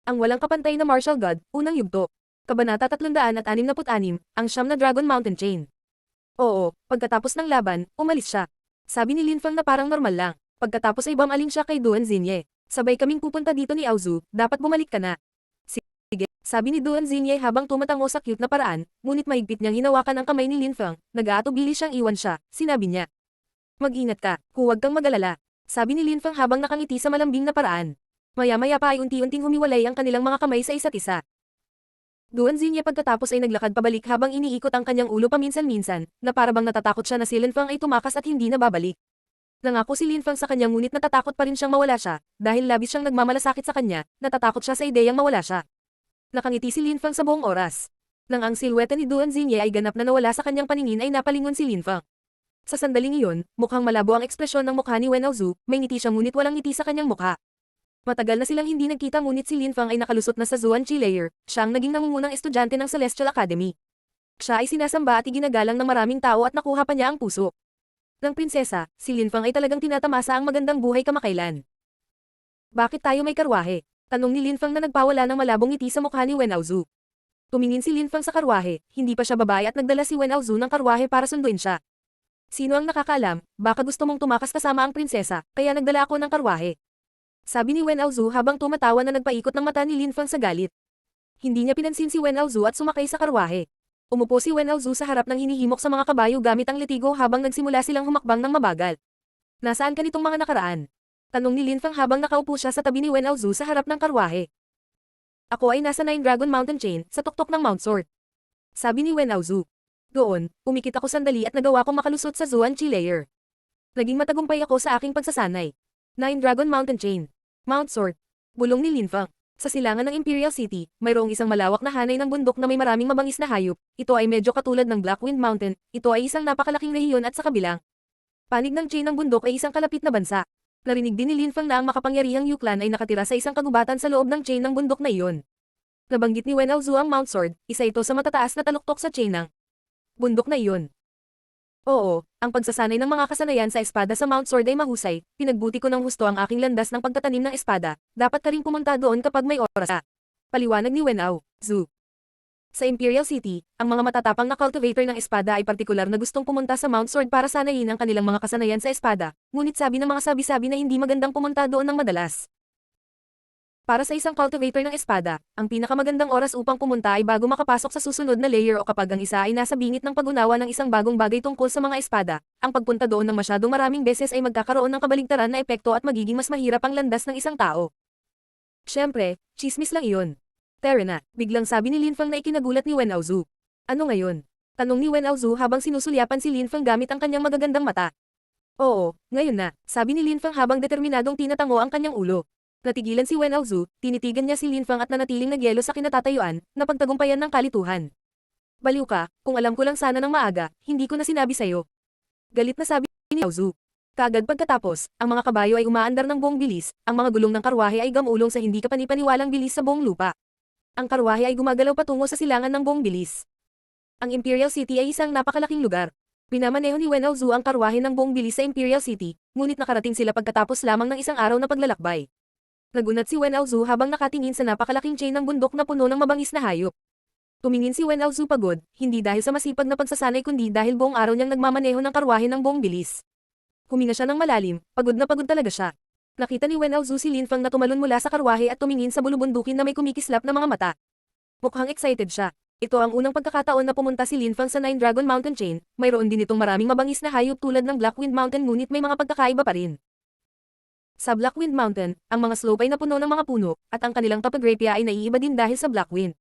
Ang walang kapantay na martial god, unang yugto. Kabanata 366, ang siyam na Dragon Mountain Chain. Oo, pagkatapos ng laban, umalis siya. Sabi ni Linfang na parang normal lang. Pagkatapos ay bumaling siya kay Duan Xinye. Sabay kaming pupunta dito ni Aozu, dapat bumalik ka na. Sige, sabi ni Duan Xinye habang tumatango sa cute na paraan, ngunit mahigpit niyang hinawakan ang kamay ni Linfang, nag-aatubili siyang iwan siya, sinabi niya. Mag-ingat ka, huwag kang mag-alala. Sabi ni Linfang habang nakangiti sa malambing na paraan. Maya-maya pa ay unti-unting humiwalay ang kanilang mga kamay sa isa't isa. Duan Xinye pagkatapos ay naglakad pabalik habang iniikot ang kanyang ulo paminsan-minsan, na parabang natatakot siya na si Linfang ay tumakas at hindi na babalik. Nangako si Linfang sa kanya ngunit natatakot pa rin siyang mawala siya, dahil labis siyang nagmamalasakit sa kanya, natatakot siya sa ideyang mawala siya. Nakangiti si Linfang sa buong oras. Nang ang silweta ni Duan Xinye ay ganap na nawala sa kanyang paningin ay napalingon si Linfang. Sa sandaling iyon, mukhang malabo ang ekspresyon ng mukha ni Wen Aozu, may ngiti siya ngunit walang ngiti sa kanyang mukha. Matagal na silang hindi nagkita ngunit si Linfang ay nakalusot na sa Zuanqi Layer, siya ang naging nangungunang estudyante ng Celestial Academy. Siya ay sinasamba at iginagalang ng maraming tao at nakuha pa niya ang puso ng prinsesa, si Linfang ay talagang tinatamasa ang magandang buhay kamakailan. Bakit tayo may karwahe? Tanong ni Linfang na nagpawala ng malabong ngiti sa mukha ni Wen Aozu. Tumingin si Linfang sa karwahe, hindi pa siya babae at nagdala si Wen Aozu ng karwahe para sunduin siya. Sino ang nakakaalam, baka gusto mong tumakas kasama ang prinsesa, kaya nagdala ako ng karwahe. Sabi ni Wen Aozu habang tumatawa na nagpaikot ng mata ni Linfang sa galit. Hindi niya pinansin si Wen Aozu at sumakay sa karwahe. Umupo si Wen Aozu sa harap ng hinihimok sa mga kabayo gamit ang litigo habang nagsimula silang humakbang ng mabagal. Nasaan ka nitong mga nakaraan? Tanong ni Linfang habang nakaupo siya sa tabi ni Wen Aozu sa harap ng karwahe. Ako ay nasa Nine Dragon Mountain Chain, sa tuktok ng Mount Sword. Sabi ni Wen Aozu. Doon, umikit ako sandali at nagawa kong makalusot sa Zuanqi Layer. Naging matagumpay ako sa aking pagsasanay. Nine Dragon Mountain Chain. Mount Sword. Bulong ni Linfang. Sa silangan ng Imperial City, mayroong isang malawak na hanay ng bundok na may maraming mabangis na hayop. Ito ay medyo katulad ng Blackwind Mountain. Ito ay isang napakalaking rehiyon at sa kabilang panig ng chain ng bundok ay isang kalapit na bansa. Narinig din ni Linfang na ang makapangyarihang Yuklan ay nakatira sa isang kagubatan sa loob ng chain ng bundok na iyon. Nabanggit ni Wen Aozu ang Mount Sword, isa ito sa matataas na taluktok sa chain ng bundok na iyon. Oo, ang pagsasanay ng mga kasanayan sa espada sa Mount Sword ay mahusay, pinagbuti ko ng husto ang aking landas ng pagtatanim ng espada, dapat ka ring pumunta doon kapag may oras. Paliwanag ni Wen Aozu. Sa Imperial City, ang mga matatapang na cultivator ng espada ay partikular na gustong pumunta sa Mount Sword para sanayin ang kanilang mga kasanayan sa espada, ngunit sabi ng mga sabi-sabi na hindi magandang pumunta doon ng madalas. Para sa isang cultivator ng espada, ang pinakamagandang oras upang pumunta ay bago makapasok sa susunod na layer o kapag ang isa ay nasa bingit ng pag-unawa ng isang bagong bagay tungkol sa mga espada. Ang pagpunta doon ng masyadong maraming beses ay magkakaroon ng kabaligtaran na epekto at magiging mas mahirap ang landas ng isang tao. Siyempre, chismis lang iyon. Tara na, biglang sabi ni Linfang na ikinagulat ni Wen Aozu. Ano ngayon? Tanong ni Wen Aozu habang sinusulyapan si Linfang gamit ang kanyang magagandang mata. Oo, ngayon na, sabi ni Linfang habang determinadong tinatango ang kanyang ulo. Natigilan si Wen Aozu, tinitigan niya si Linfang at nanatiling nagyelo sa kinatatayuan, na pagtagumpayan ng kalituhan. Baliw ka, kung alam ko lang sana ng maaga, hindi ko na sinabi sa'yo. Galit na sabi ni Aozu. Kaagad pagkatapos, ang mga kabayo ay umaandar ng buong bilis, ang mga gulong ng karwahe ay gamulong sa hindi kapanipaniwalang bilis sa buong lupa. Ang karwahe ay gumagalaw patungo sa silangan ng buong bilis. Ang Imperial City ay isang napakalaking lugar. Pinamaneho ni Wen Aozu ang karwahe ng buong bilis sa Imperial City, ngunit nakarating sila pagkatapos lamang ng isang araw na paglalakbay. Nagunat si Wen Aozu habang nakatingin sa napakalaking chain ng bundok na puno ng mabangis na hayop. Tumingin si Wen Aozu pagod, hindi dahil sa masipag na pagsasanay kundi dahil buong araw niyang nagmamaneho ng karwahe ng buong bilis. Huminga siya ng malalim, pagod na pagod talaga siya. Nakita ni Wen Aozu si Linfang na tumalon mula sa karwahe at tumingin sa bulubundukin na may kumikislap na mga mata. Mukhang excited siya. Ito ang unang pagkakataon na pumunta si Linfang sa Nine Dragon Mountain Chain, mayroon din itong maraming mabangis na hayop tulad ng Blackwind Mountain ngunit may mga pagkakaiba pa rin. Sa Blackwind Mountain, ang mga slope ay napuno ng mga puno, at ang kanilang topography ay naiiba din dahil sa Blackwind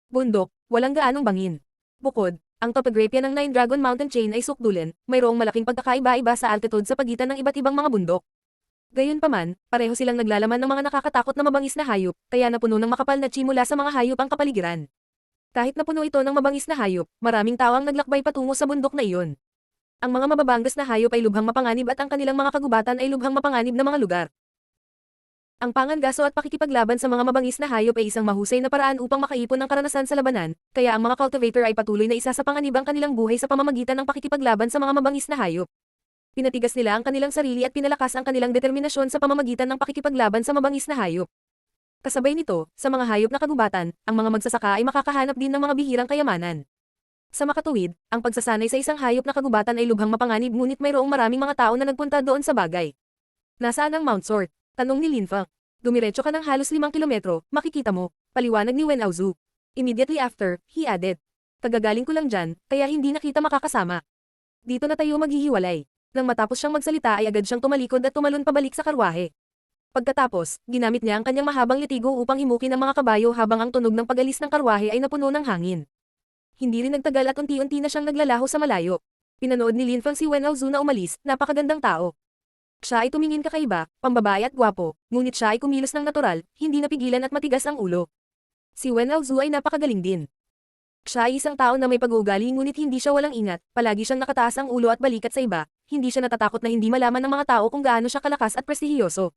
bundok, walang gaanong bangin. Bukod, ang topography ng Nine Dragon Mountain Chain ay sukdulan, mayroong malaking pagkakaiba-iba sa altitude sa pagitan ng iba't ibang mga bundok. Gayunpaman, pareho silang naglalaman ng mga nakakatakot na mabangis na hayop, kaya napuno ng makapal na chi mula sa mga hayop ang kapaligiran. Kahit napuno ito ng mabangis na hayop, maraming tao ang naglakbay patungo sa bundok na iyon. Ang mga mababangas na hayop ay lubhang mapanganib at ang kanilang mga kagubatan ay lubhang mapanganib na mga lugar. Ang pangangaso at pakikipaglaban sa mga mabangis na hayop ay isang mahusay na paraan upang makaipon ng karanasan sa labanan, kaya ang mga cultivator ay patuloy na isa sa panganib ang kanilang buhay sa pamamagitan ng pakikipaglaban sa mga mabangis na hayop. Pinatigas nila ang kanilang sarili at pinalakas ang kanilang determinasyon sa pamamagitan ng pakikipaglaban sa mabangis na hayop. Kasabay nito, sa mga hayop na kagubatan, ang mga magsasaka ay makakahanap din ng mga bihirang kayamanan. Sa makatuwid, ang pagsasanay sa isang hayop na kagubatan ay lubhang mapanganib ngunit mayroong maraming mga tao na nagpunta doon sa bagay. Nasaan ang Mount Sort? Tanong ni Lin Feng. Dumiretso ka ng halos 5 kilometro, makikita mo, paliwanag ni Wen Aozu. Immediately after, he added. Kagagaling ko lang dyan, kaya hindi na kita makakasama. Dito na tayo maghihiwalay. Nang matapos siyang magsalita ay agad siyang tumalikod at tumalon pabalik sa karwahe. Pagkatapos, ginamit niya ang kanyang mahabang litigo upang himukin ang mga kabayo habang ang tunog ng pag-alis ng karwahe ay napuno ng hangin. Hindi rin nagtagal at unti-unti na siyang naglalaho sa malayo. Pinanood ni Lin Feng si Wen Aozu na umalis, napakagandang tao. Siya ay tumingin kakaiba, pambabae at gwapo, ngunit siya ay kumilos ng natural, hindi napigilan at matigas ang ulo. Si Wen Aozu ay napakagaling din. Siya ay isang tao na may pag-uugali ngunit hindi siya walang ingat, palagi siyang nakataas ang ulo at balikat sa iba, hindi siya natatakot na hindi malaman ng mga tao kung gaano siya kalakas at prestihiyoso.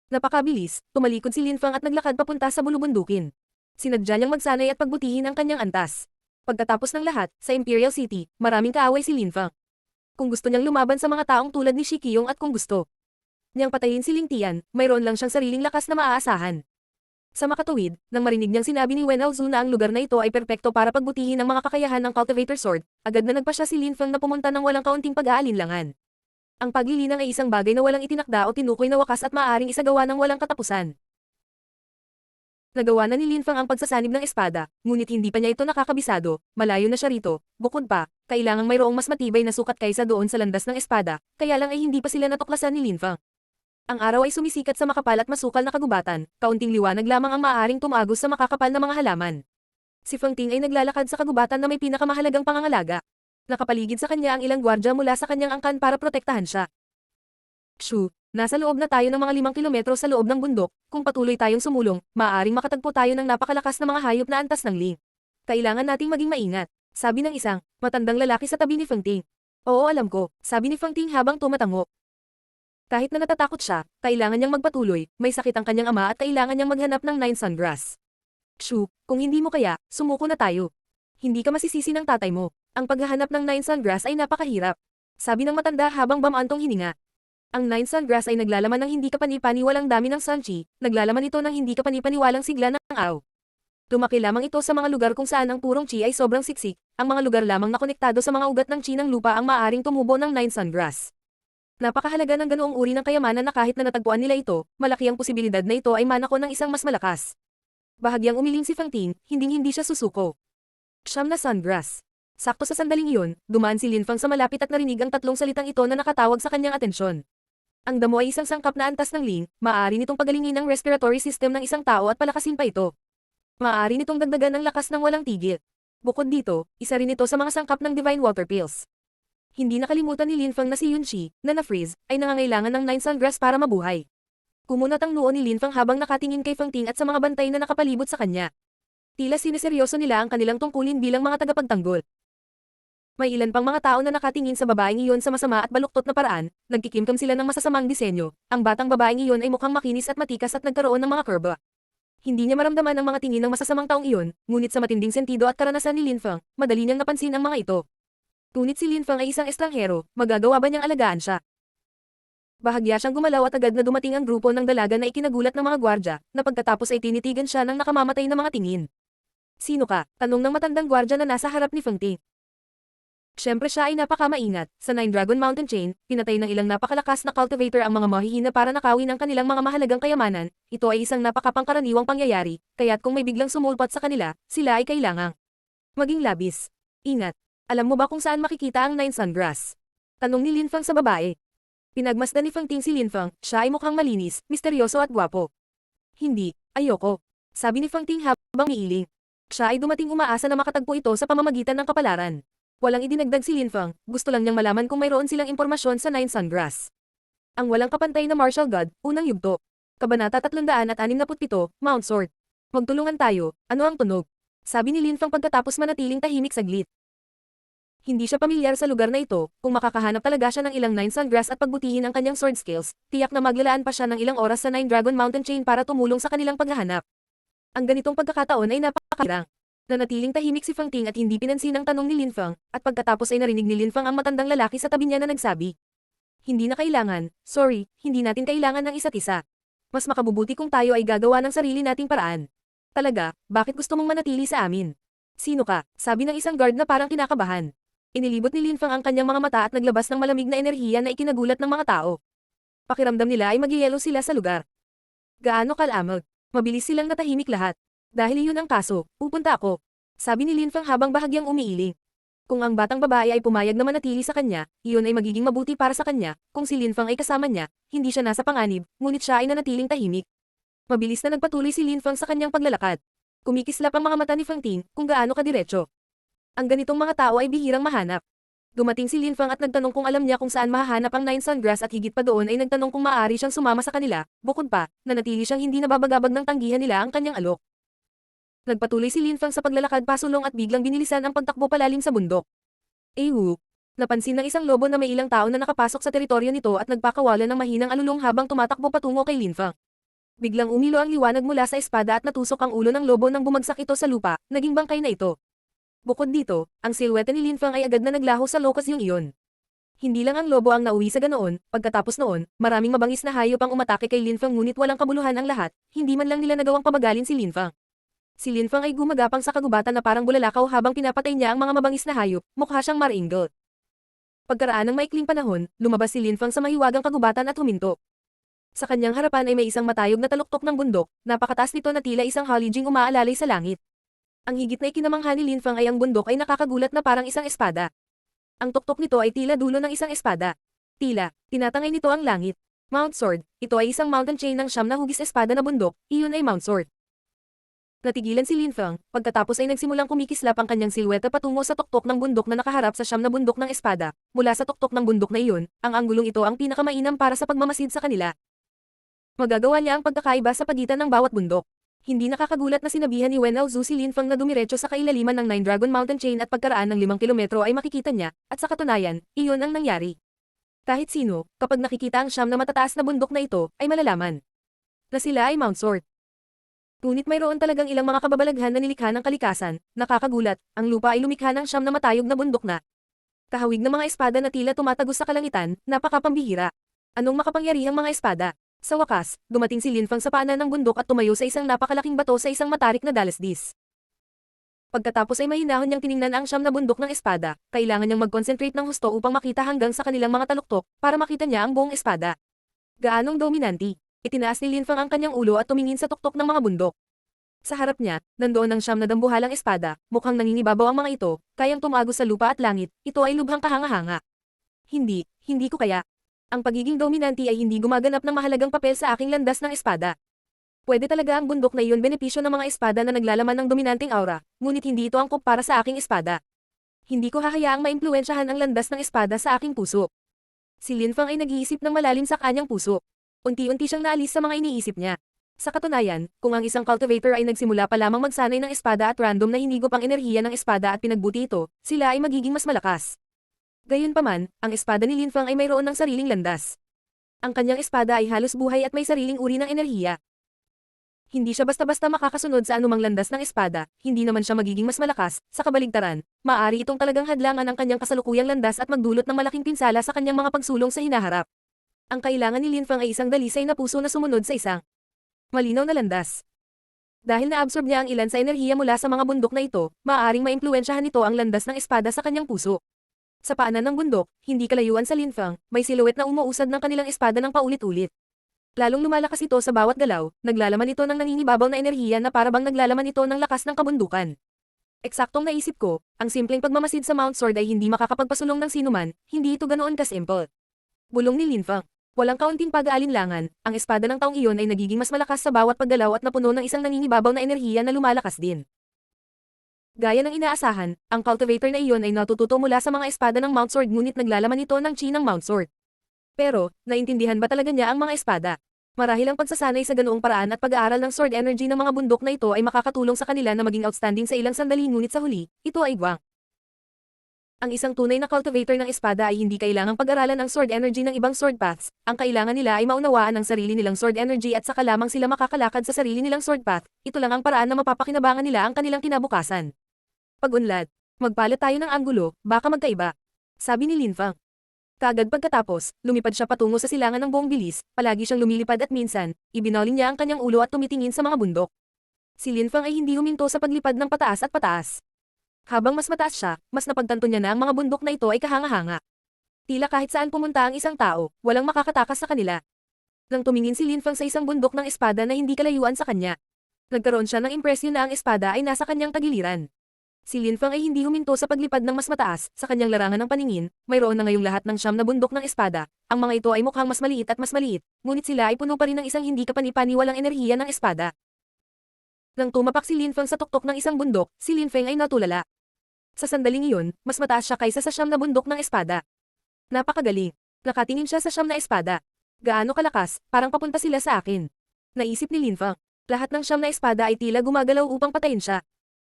Napakabilis, tumalikod si Lin Feng at naglakad papunta sa bulubundukin. Sinadya niyang magsanay at pagbutihin ang kanyang antas. Pagkatapos ng lahat, sa Imperial City, maraming kaaway si Lin Feng. Kung gusto niyang lumaban sa mga taong tulad ni Shi Qiong at kung gusto niyang patayin si Ling Tian, mayroon lang siyang sariling lakas na maaasahan. Sa makatuwid, nang marinig niyang sinabi ni Wen Aozu na ang lugar na ito ay perpekto para pagbutihin ang mga kakayahan ng Cultivator Sword, agad na nagpa siya si Lin Feng na pumunta ng walang kaunting pag-aalinlangan. Ang paglilinang ay isang bagay na walang itinakda o tinukoy na wakas at maaaring isagawa ng walang katapusan. Nagawa na ni Lin Feng ang pagsasanib ng espada, ngunit hindi pa niya ito nakakabisado, malayo na siya rito, bukod pa, kailangang mayroong mas matibay na sukat kaysa doon sa landas ng espada, kaya lang ay hindi pa sila natuklasan ni Lin Feng. Ang araw ay sumisikat sa makapal at masukal na kagubatan, kaunting liwanag lamang ang maaaring tumagos sa makakapal na mga halaman. Si Feng Ting ay naglalakad sa kagubatan na may pinakamahalagang pangangalaga. Nakapaligid sa kanya ang ilang gwardya mula sa kanyang angkan para protektahan siya. Shu, nasa loob na tayo ng mga 5 kilometro sa loob ng bundok, kung patuloy tayong sumulong, maaaring makatagpo tayo ng napakalakas na mga hayop na antas ng Ling. Kailangan nating maging maingat, sabi ng isang matandang lalaki sa tabi ni Feng Ting. Oo, alam ko, sabi ni Feng Ting habang tumatango. Kahit na natatakot siya, kailangan niyang magpatuloy, may sakit ang kanyang ama at kailangan niyang maghanap ng 9 sungrass. Shu, kung hindi mo kaya, sumuko na tayo. Hindi ka masisisi ng tatay mo. Ang paghahanap ng 9 sungrass ay napakahirap. Sabi ng matanda habang bamaantong hininga. Ang 9 sungrass ay naglalaman ng hindi kapani-paniwalang dami ng sunchi, naglalaman ito ng hindi kapani-paniwalang sigla ng araw. Lumaki lamang ito sa mga lugar kung saan ang purong chi ay sobrang siksik, ang mga lugar lamang na konektado sa mga ugat ng chi ng lupa ang maaaring tumubo ng 9 sungrass. Napakahalaga ng ganoong uri ng kayamanan na kahit na natagpuan nila ito, malaki ang posibilidad na ito ay manako ng isang mas malakas. Bahagyang umiling si Feng Ting, hinding-hindi siya susuko. Siyam na sungrass. Sakto sa sandaling iyon, dumaan si Lin Feng sa malapit at narinig ang tatlong salitang ito na nakatawag sa kanyang atensyon. Ang damo ay isang sangkap na antas ng Ling, maaari nitong pagalingin ang respiratory system ng isang tao at palakasin pa ito. Maaari nitong dagdagan ang lakas ng walang tigil. Bukod dito, isa rin ito sa mga sangkap ng Divine Water Pills. Hindi nakalimutan ni Lin Feng na si Yun Shi, na na-freeze, ay nangangailangan ng 9 sungrass para mabuhay. Kumunat ang noo ni Lin Feng habang nakatingin kay Feng Ting at sa mga bantay na nakapalibot sa kanya. Tila sineseryoso nila ang kanilang tungkulin bilang mga tagapagtanggol. May ilan pang mga tao na nakatingin sa babaeng iyon sa masama at baluktot na paraan, nagkikimkam sila ng masasamang disenyo, ang batang babaeng iyon ay mukhang makinis at matikas at nagkaroon ng mga kurba. Hindi niya maramdaman ang mga tingin ng masasamang taong iyon, ngunit sa matinding sentido at karanasan ni Lin Feng, madali niyang napansin ang mga ito. Ngunit si Lin Feng ay isang estranghero, magagawa ba niyang alagaan siya? Bahagya siyang gumalaw at agad na dumating ang grupo ng dalaga na ikinagulat ng mga gwardya, na pagkatapos ay tinitigan siya ng nakamamatay na mga tingin. Sino ka? Tanong ng matandang gwardya na nasa harap ni Feng Ting. Siyempre siya ay napakamaingat, sa Nine Dragon Mountain Chain, pinatay ng ilang napakalakas na cultivator ang mga mahihina para nakawin ang kanilang mga mahalagang kayamanan, ito ay isang napakapangkaraniwang pangyayari, kaya't kung may biglang sumulpat sa kanila, sila ay kailangang maging labis. Ingat, alam mo ba kung saan makikita ang 9 sungrass? Tanong ni Lin Feng sa babae. Pinagmasdan ni Feng Ting si Lin Feng, siya ay mukhang malinis, misteryoso at gwapo. Hindi, ayoko. Sabi ni Feng Ting habang iiling. Siya ay dumating umaasa na makatagpo ito sa pamamagitan ng kapalaran. Walang idinagdag si Lin Feng, gusto lang niyang malaman kung mayroon silang impormasyon sa 9 sungrass. Ang walang kapantay na martial god, unang yugto. Kabanata 367, Mount Sword. Magtulungan tayo, ano ang tunog? Sabi ni Lin Feng pagkatapos manatiling tahimik saglit. Hindi siya pamilyar sa lugar na ito, kung makakahanap talaga siya ng ilang 9 sungrass at pagbutihin ang kanyang sword skills, tiyak na maglalaan pa siya ng ilang oras sa 9 Dragon Mountain Chain para tumulong sa kanilang paghahanap. Ang ganitong pagkakataon ay napakahirang. Nanatiling tahimik si Feng Ting at hindi pinansin ang tanong ni Lin Feng, at pagkatapos ay narinig ni Lin Feng ang matandang lalaki sa tabi niya na nagsabi. Hindi na kailangan, sorry, hindi natin kailangan ng isa't isa. Mas makabubuti kung tayo ay gagawa ng sarili nating paraan. Talaga, bakit gusto mong manatili sa amin? Sino ka? Sabi ng isang guard na parang kinakabahan. Inilibot ni Linfang ang kanyang mga mata at naglabas ng malamig na enerhiya na ikinagulat ng mga tao. Pakiramdam nila ay magyayelo sila sa lugar. Gaano kalamag? Mabilis silang natahimik lahat. Dahil iyon ang kaso, pupunta ako. Sabi ni Linfang habang bahagyang umiiling. Kung ang batang babae ay pumayag na manatili sa kanya, iyon ay magiging mabuti para sa kanya. Kung si Linfang ay kasama niya, hindi siya nasa panganib, ngunit siya ay nanatiling tahimik. Mabilis na nagpatuloy si Linfang sa kanyang paglalakad. Kumikislap ang mga mata ni Fang Ting kung gaano kadiretso. Ang ganitong mga tao ay bihirang mahanap. Dumating si Linfang at nagtanong kung alam niya kung saan mahahanap ang Nine Sun Grass at higit pa doon ay nagtanong kung maaari siyang sumama sa kanila, bukod pa, nanatili siyang hindi nababagabag ng tanggihan nila ang kanyang alok. Nagpatuloy si Linfang sa paglalakad pasulong at biglang binilisan ang pagtakbo palalim sa bundok. Ewu! Napansin ng isang lobo na may ilang tao na nakapasok sa teritoryo nito at nagpakawalan ng mahinang alulong habang tumatakbo patungo kay Linfang. Biglang umilo ang liwanag mula sa espada at natusok ang ulo ng lobo nang bumagsak ito sa lupa, naging bangkay na ito. Bukod dito, ang silwete ni Linfang ay agad na naglaho sa lokas yung iyon. Hindi lang ang lobo ang nauwi sa ganoon, pagkatapos noon, maraming mabangis na hayop ang umatake kay Linfang ngunit walang kabuluhan ang lahat, hindi man lang nila nagawang pamagalin si Linfang. Si Linfang ay gumagapang sa kagubatan na parang bulalakaw habang pinapatay niya ang mga mabangis na hayop, mukha siyang maringal. Pagkaraan ng maikling panahon, lumabas si Linfang sa mahiwagang kagubatan at huminto. Sa kanyang harapan ay may isang matayog na taluktok ng bundok, napakataas nito na tila isang halijing umaalalay sa langit. Ang higit na ikinamangha ni Linfang ay ang bundok ay nakakagulat na parang isang espada. Ang tuktok nito ay tila dulo ng isang espada. Tila, tinatangay nito ang langit. Mount Sword, ito ay isang mountain chain ng siyam na hugis espada na bundok, iyon ay Mount Sword. Natigilan si Linfang, pagkatapos ay nagsimulang kumikislap ang kanyang silweta patungo sa tuktok ng bundok na nakaharap sa siyam na bundok ng espada. Mula sa tuktok ng bundok na iyon, ang anggulong ito ang pinakamainam para sa pagmamasid sa kanila. Magagawa niya ang pagkakaiba sa pagitan ng bawat bundok. Hindi nakakagulat na sinabihan ni Wen Aozu si Linfang na dumiretso sa kailaliman ng Nine Dragon Mountain Chain at pagkaraan ng 5 kilometro ay makikita niya, at sa katunayan, iyon ang nangyari. Kahit sino, kapag nakikita ang siyam na matataas na bundok na ito, ay malalaman na sila ay Mount Sword. Ngunit mayroon talagang ilang mga kababalaghan na nilikha ng kalikasan, nakakagulat, ang lupa ay lumikha ng siyam na matayog na bundok na kahawig na mga espada na tila tumatagos sa kalangitan, napakapambihira. Anong makapangyarihang mga espada? Sa wakas, dumating si Linfang sa paanan ng bundok at tumayo sa isang napakalaking bato sa isang matarik na dalasdis. Pagkatapos ay mahinahon niyang tiningnan ang siyam na bundok ng espada, kailangan niyang mag-concentrate ng husto upang makita hanggang sa kanilang mga taluktok, para makita niya ang buong espada. Gaanong dominanti? Itinaas ni Linfang ang kanyang ulo at tumingin sa tuktok ng mga bundok. Sa harap niya, nandoon ang siyam na dambuhalang espada, mukhang nangingibabaw ang mga ito, kayang tumagos sa lupa at langit, ito ay lubhang kahanga-hanga. Hindi ko kaya. Ang pagiging dominanti ay hindi gumaganap ng mahalagang papel sa aking landas ng espada. Pwede talaga ang bundok na iyon benepisyo ng mga espada na naglalaman ng dominanting aura, ngunit hindi ito angkop para sa aking espada. Hindi ko hahayaang maimpluwensyahan ang landas ng espada sa aking puso. Si Linfang ay nag-iisip ng malalim sa kanyang puso. Unti-unti siyang naalis sa mga iniisip niya. Sa katunayan, kung ang isang cultivator ay nagsimula pa lamang magsanay ng espada at random na hinigop ang enerhiya ng espada at pinagbuti ito, sila ay magiging mas malakas. Gayunpaman, ang espada ni Linfang ay mayroon ng sariling landas. Ang kanyang espada ay halos buhay at may sariling uri ng enerhiya. Hindi siya basta-basta makakasunod sa anumang landas ng espada, hindi naman siya magiging mas malakas, sa kabaligtaran, maaari itong talagang hadlangan ang kanyang kasalukuyang landas at magdulot ng malaking pinsala sa kanyang mga pagsulong sa hinaharap. Ang kailangan ni Linfang ay isang dalisay na puso na sumunod sa isang malinaw na landas. Dahil na-absorb niya ang ilan sa enerhiya mula sa mga bundok na ito, maaaring maimpluwensyahan nito ang landas ng espada sa kanyang puso. Sa paanan ng bundok, hindi kalayuan sa Linfang, may siluwet na umuusad ng kanilang espada ng paulit-ulit. Lalong lumalakas ito sa bawat galaw, naglalaman ito ng nangingibabaw na enerhiya na parabang naglalaman ito ng lakas ng kabundukan. Eksaktong naisip ko, ang simpleng pagmamasid sa Mount Sword ay hindi makakapagpasulong ng sinuman, hindi ito ganoon kasimple. Bulong ni Linfang. Walang kaunting pag-aalinlangan, ang espada ng taong iyon ay nagiging mas malakas sa bawat paggalaw at napuno ng isang nangingibabaw na enerhiya na lumalakas din. Gaya ng inaasahan, ang cultivator na iyon ay natututo mula sa mga espada ng Mount Sword ngunit naglalaman ito ng chi ng Mount Sword. Pero, naintindihan ba talaga niya ang mga espada? Marahil ang pagsasanay sa ganoong paraan at pag-aaral ng sword energy ng mga bundok na ito ay makakatulong sa kanila na maging outstanding sa ilang sandali ngunit sa huli, ito ay gwang. Ang isang tunay na cultivator ng espada ay hindi kailangang pag-aralan ang sword energy ng ibang sword paths, ang kailangan nila ay maunawaan ang sarili nilang sword energy at saka lamang sila makakalakad sa sarili nilang sword path, ito lang ang paraan na mapapakinabangan nila ang kanilang kinabukasan. Pag-unlad, magpalit tayo ng anggulo, baka magkaiba. Sabi ni Linfang. Kaagad pagkatapos, lumipad siya patungo sa silangan ng buong bilis, palagi siyang lumilipad at minsan, ibinoling niya ang kanyang ulo at tumitingin sa mga bundok. Si Linfang ay hindi huminto sa paglipad ng pataas at pataas. Habang mas mataas siya, mas napagtanto niya na ang mga bundok na ito ay kahanga-hanga. Tila kahit saan pumunta ang isang tao, walang makakatakas sa kanila. Nang tumingin si Linfang sa isang bundok ng espada na hindi kalayuan sa kanya, nagkaroon siya ng impresyon na ang espada ay nasa kanyang tagiliran. Si Linfang ay hindi huminto sa paglipad ng mas mataas, sa kanyang larangan ng paningin, mayroon na ngayong lahat ng 9 na bundok ng espada. Ang mga ito ay mukhang mas maliit at mas maliit, ngunit sila ay puno pa rin ng isang hindi kapanipaniwalang enerhiya ng espada. Nang tumapak si Linfang sa tuktok ng isang bundok, si Linfeng ay natulala. Sa sandaling iyon, mas mataas siya kaysa sa 9 na bundok ng espada. Napakagaling. Nakatingin siya sa 9 na espada. Gaano kalakas, parang papunta sila sa akin. Naisip ni Linfang. Lahat ng 9 na espada ay tila gumagalaw upang patayin siya.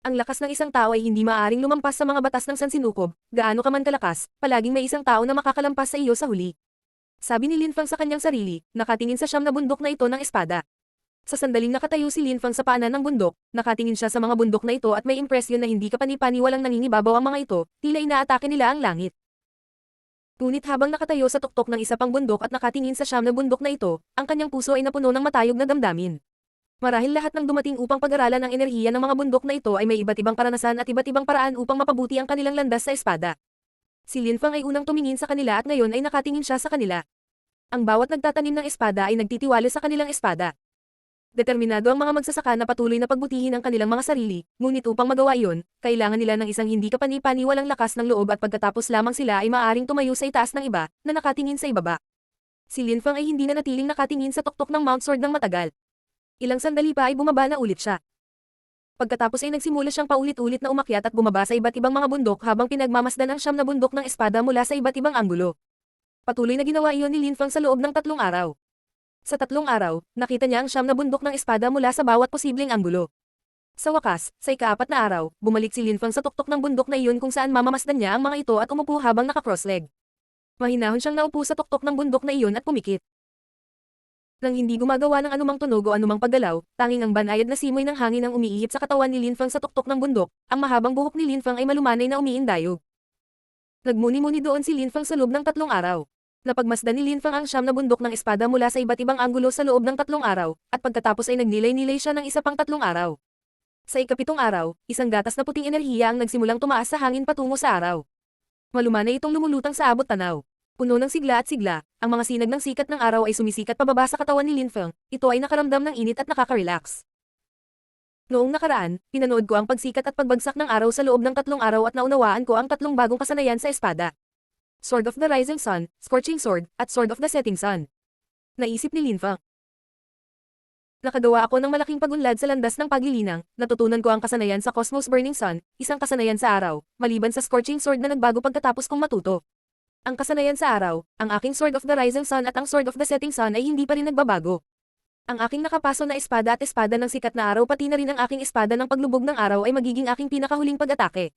Ang lakas ng isang tao ay hindi maaaring lumampas sa mga batas ng sansinukob, gaano ka man kalakas, palaging may isang tao na makakalampas sa iyo sa huli. Sabi ni Linfang sa kanyang sarili, nakatingin sa 9 na bundok na ito ng espada. Sa sandaling nakatayo si Linfang sa paanan ng bundok, nakatingin siya sa mga bundok na ito at may impresyon na hindi kapanipaniwalang nangingibabaw ang mga ito, tila inaatake nila ang langit. Ngunit habang nakatayo sa tuktok ng isa pang bundok at nakatingin sa 9 na bundok na ito, ang kanyang puso ay napuno ng matayog na damdamin. Marahil lahat ng dumating upang pag-aralan ang enerhiya ng mga bundok na ito ay may iba't ibang karanasan at iba't ibang paraan upang mapabuti ang kanilang landas sa espada. Si Linfang ay unang tumingin sa kanila at ngayon ay nakatingin siya sa kanila. Ang bawat nagtatanim ng espada ay nagtitiwala sa kanilang espada. Determinado ang mga magsasaka na patuloy na pagbutihin ang kanilang mga sarili, ngunit upang magawa iyon, kailangan nila ng isang hindi kapanipaniwalang lakas ng loob at pagkatapos lamang sila ay maaaring tumayo sa itaas ng iba, na nakatingin sa ibaba. Si Linfang ay hindi na natiling nakatingin sa tuktok ng Mount Sword ng matagal. Ilang sandali pa ay bumaba na ulit siya. Pagkatapos ay nagsimula siyang paulit-ulit na umakyat at bumaba sa iba't ibang mga bundok habang pinagmamasdan ang 9 na bundok ng espada mula sa iba't ibang anggulo. Patuloy na ginawa iyon ni Linfang sa loob ng 3 araw. Sa 3 araw, nakita niya ang 9 na bundok ng espada mula sa bawat posibleng anggulo. Sa wakas, sa ika-4 na araw, bumalik si Linfang sa tuktok ng bundok na iyon kung saan mamamasdan niya ang mga ito at umupo habang naka-cross-leg. Mahinahon siyang naupo sa tuktok ng bundok na iyon at pumikit. Nang hindi gumagawa ng anumang tunog o anumang paggalaw, tanging ang banayad na simoy ng hangin ang umiihip sa katawan ni Linfang sa tuktok ng bundok, ang mahabang buhok ni Linfang ay malumanay na umiindayog. Nagmuni-muni doon si Linfang sa loob ng 3 araw. Napagmasdan ni Linfang ang 9 na bundok ng espada mula sa iba't ibang anggulo sa loob ng 3 araw, at pagkatapos ay nagnilay-nilay siya ng isa pang 3 araw. Sa ika-7 araw, isang gatas na puting enerhiya ang nagsimulang tumaas sa hangin patungo sa araw. Malumanay itong lumulutang sa abot tanaw. Puno ng sigla at sigla, ang mga sinag ng sikat ng araw ay sumisikat pababa sa katawan ni Linfang, ito ay nakaramdam ng init at nakaka-relax. Noong nakaraan, pinanood ko ang pagsikat at pagbagsak ng araw sa loob ng 3 araw at naunawaan ko ang 3 bagong kasanayan sa espada. Sword of the Rising Sun, Scorching Sword, at Sword of the Setting Sun. Naisip ni Linfang. Nakagawa ako ng malaking pagunlad sa landas ng paglilinang, natutunan ko ang kasanayan sa Cosmos Burning Sun, isang kasanayan sa araw, maliban sa Scorching Sword na nagbago pagkatapos kong matuto. Ang kasanayan sa araw, ang aking Sword of the Rising Sun at ang Sword of the Setting Sun ay hindi pa rin nagbabago. Ang aking nakapaso na espada at espada ng sikat na araw pati na rin ang aking espada ng paglubog ng araw ay magiging aking pinakahuling pag-atake.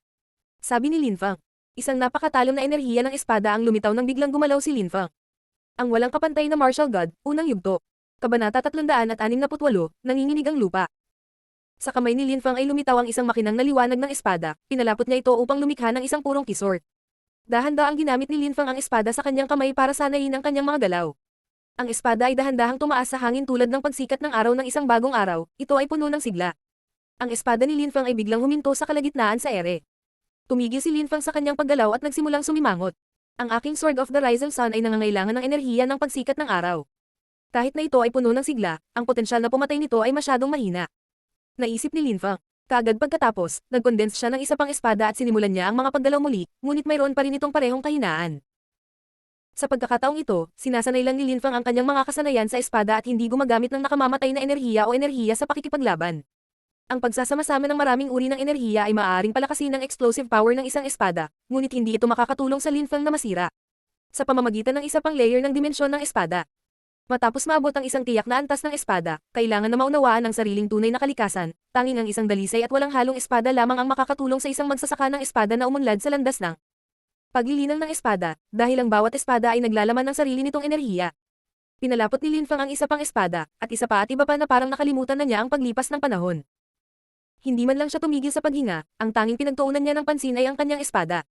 Sabi ni Linfang. Isang napakatalom na enerhiya ng espada ang lumitaw nang biglang gumalaw si Linfang. Ang walang kapantay na martial god, unang yugto. Kabanata 368, nanginginig ang lupa. Sa kamay ni Linfang ay lumitaw ang isang makinang na liwanag ng espada, pinalapot niya ito upang lumikha ng isang purong kisort. Dahan-dahang ginamit ni Linfang ang espada sa kanyang kamay para sanayin ang kanyang mga galaw. Ang espada ay dahan-dahang tumaas sa hangin tulad ng pagsikat ng araw ng isang bagong araw, ito ay puno ng sigla. Ang espada ni Linfang ay biglang huminto sa kalagitnaan sa ere. Tumigil si Linfang sa kanyang paggalaw at nagsimulang sumimangot. Ang aking Sword of the Rising Sun ay nangangailangan ng enerhiya ng pagsikat ng araw. Kahit na ito ay puno ng sigla, ang potensyal na pumatay nito ay masyadong mahina. Naisip ni Linfang. Kaagad pagkatapos, nag-condense siya ng isa pang espada at sinimulan niya ang mga paggalaw muli, ngunit mayroon pa rin itong parehong kahinaan. Sa pagkakataong ito, sinasanay lang ni Linfang ang kanyang mga kasanayan sa espada at hindi gumagamit ng nakamamatay na enerhiya o enerhiya sa pakikipaglaban. Ang pagsasama-sama ng maraming uri ng enerhiya ay maaaring palakasin ng explosive power ng isang espada, ngunit hindi ito makakatulong sa Linfang na masira. Sa pamamagitan ng isa pang layer ng dimensyon ng espada. Matapos maabot ang isang tiyak na antas ng espada, kailangan na maunawaan ang sariling tunay na kalikasan, tanging ang isang dalisay at walang halong espada lamang ang makakatulong sa isang magsasaka ng espada na umunlad sa landas ng paglilinang ng espada, dahil ang bawat espada ay naglalaman ng sarili nitong enerhiya. Pinalapot ni Linfang ang isa pang espada, at isa pa at iba pa na parang nakalimutan na niya ang paglipas ng panahon. Hindi man lang siya tumigil sa paghinga, ang tanging pinagtuunan niya ng pansin ay ang kanyang espada.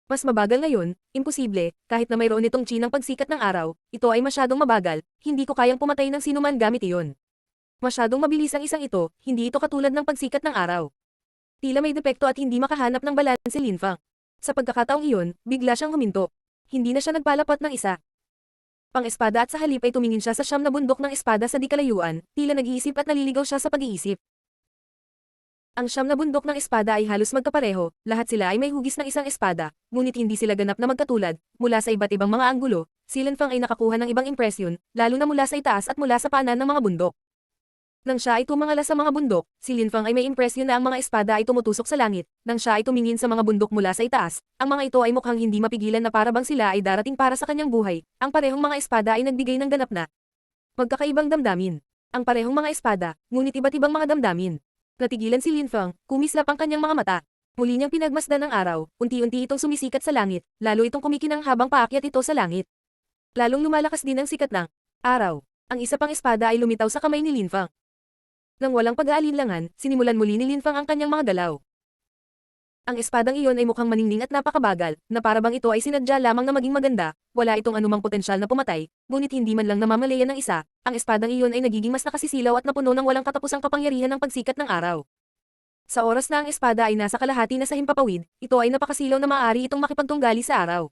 Mas mabagal ngayon, imposible, kahit na mayroon itong chinang pagsikat ng araw, ito ay masyadong mabagal, hindi ko kayang pumatay ng sinuman gamit iyon. Masyadong mabilis ang isang ito, hindi ito katulad ng pagsikat ng araw. Tila may depekto at hindi makahanap ng balanse si Lin Fang. Sa pagkakataong iyon, bigla siyang huminto. Hindi na siya nagpalapot ng isa. Pang-espada at sa halip ay tumingin siya sa siyam na bundok ng espada sa di kalayuan, tila nag-iisip at naliligaw siya sa pag-iisip. Ang siyam na bundok ng espada ay halos magkapareho, lahat sila ay may hugis ng isang espada, ngunit hindi sila ganap na magkatulad, mula sa iba't ibang mga anggulo, si Lin Fang ay nakakuha ng ibang impresyon, lalo na mula sa itaas at mula sa paanan ng mga bundok. Nang siya ay tumangala sa mga bundok, si Lin Fang ay may impresyon na ang mga espada ay tumutusok sa langit, nang siya ay tumingin sa mga bundok mula sa itaas, ang mga ito ay mukhang hindi mapigilan na para bang sila ay darating para sa kanyang buhay, ang parehong mga espada ay nagbigay ng ganap na magkakaibang damdamin. Ang parehong mga espada, ngunit iba't ibang mga damdamin. Natigilan si Lin Fang, kumislap ang kanyang mga mata. Muli niyang pinagmasdan ng araw, unti-unti itong sumisikat sa langit, lalo itong kumikinang habang paakyat ito sa langit. Lalong lumalakas din ang sikat ng araw. Ang isa pang espada ay lumitaw sa kamay ni Lin Fang. Nang walang pag-aalinlangan, sinimulan muli ni Lin Fang ang kanyang mga galaw. Ang espadang iyon ay mukhang maningning at napakabagal, na para bang ito ay sinadya lamang na maging maganda, wala itong anumang potensyal na pumatay, ngunit hindi man lang namamalayan ng isa, ang espadang iyon ay nagiging mas nakasisilaw at napuno ng walang katapusang kapangyarihan ng pagsikat ng araw. Sa oras na ang espada ay nasa kalahati na sa himpapawid, ito ay napakasilaw na maaari itong makipagtunggali sa araw.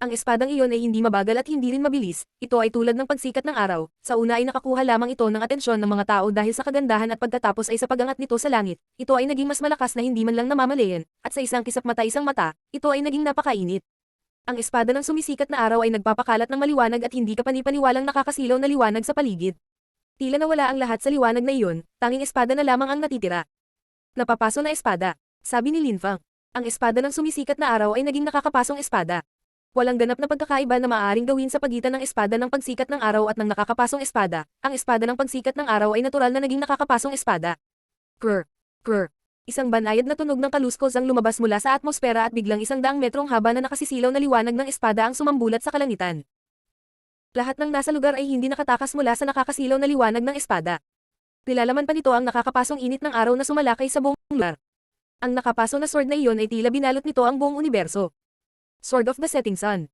Ang espadang iyon ay hindi mabagal at hindi rin mabilis, ito ay tulad ng pagsikat ng araw, sa una ay nakakuha lamang ito ng atensyon ng mga tao dahil sa kagandahan at pagkatapos ay sa pagangat nito sa langit, ito ay naging mas malakas na hindi man lang namamalayan, at sa isang kisap mata isang mata, ito ay naging napakainit. Ang espada ng sumisikat na araw ay nagpapakalat ng maliwanag at hindi kapanipaniwalang nakakasilaw na liwanag sa paligid. Tila nawala ang lahat sa liwanag na iyon, tanging espada na lamang ang natitira. Napapaso na espada, sabi ni Lin Fang. Ang espada ng sumisikat na araw ay naging nakakapasong espada. Walang ganap na pagkakaiba na maaaring gawin sa pagitan ng espada ng pagsikat ng araw at ng nakakapasong espada. Ang espada ng pagsikat ng araw ay natural na naging nakakapasong espada. Krr. Krr. Isang banayad na tunog ng kaluskos ang lumabas mula sa atmosfera at biglang 100 metrong haba na nakasisilaw na liwanag ng espada ang sumambulat sa kalangitan. Lahat ng nasa lugar ay hindi nakatakas mula sa nakakasilaw na liwanag ng espada. Nilalaman pa nito ang nakakapasong init ng araw na sumalakay sa buong lugar. Ang nakapasong na sword na iyon ay tila binalot nito ang buong universo. Sword of the Setting Sun.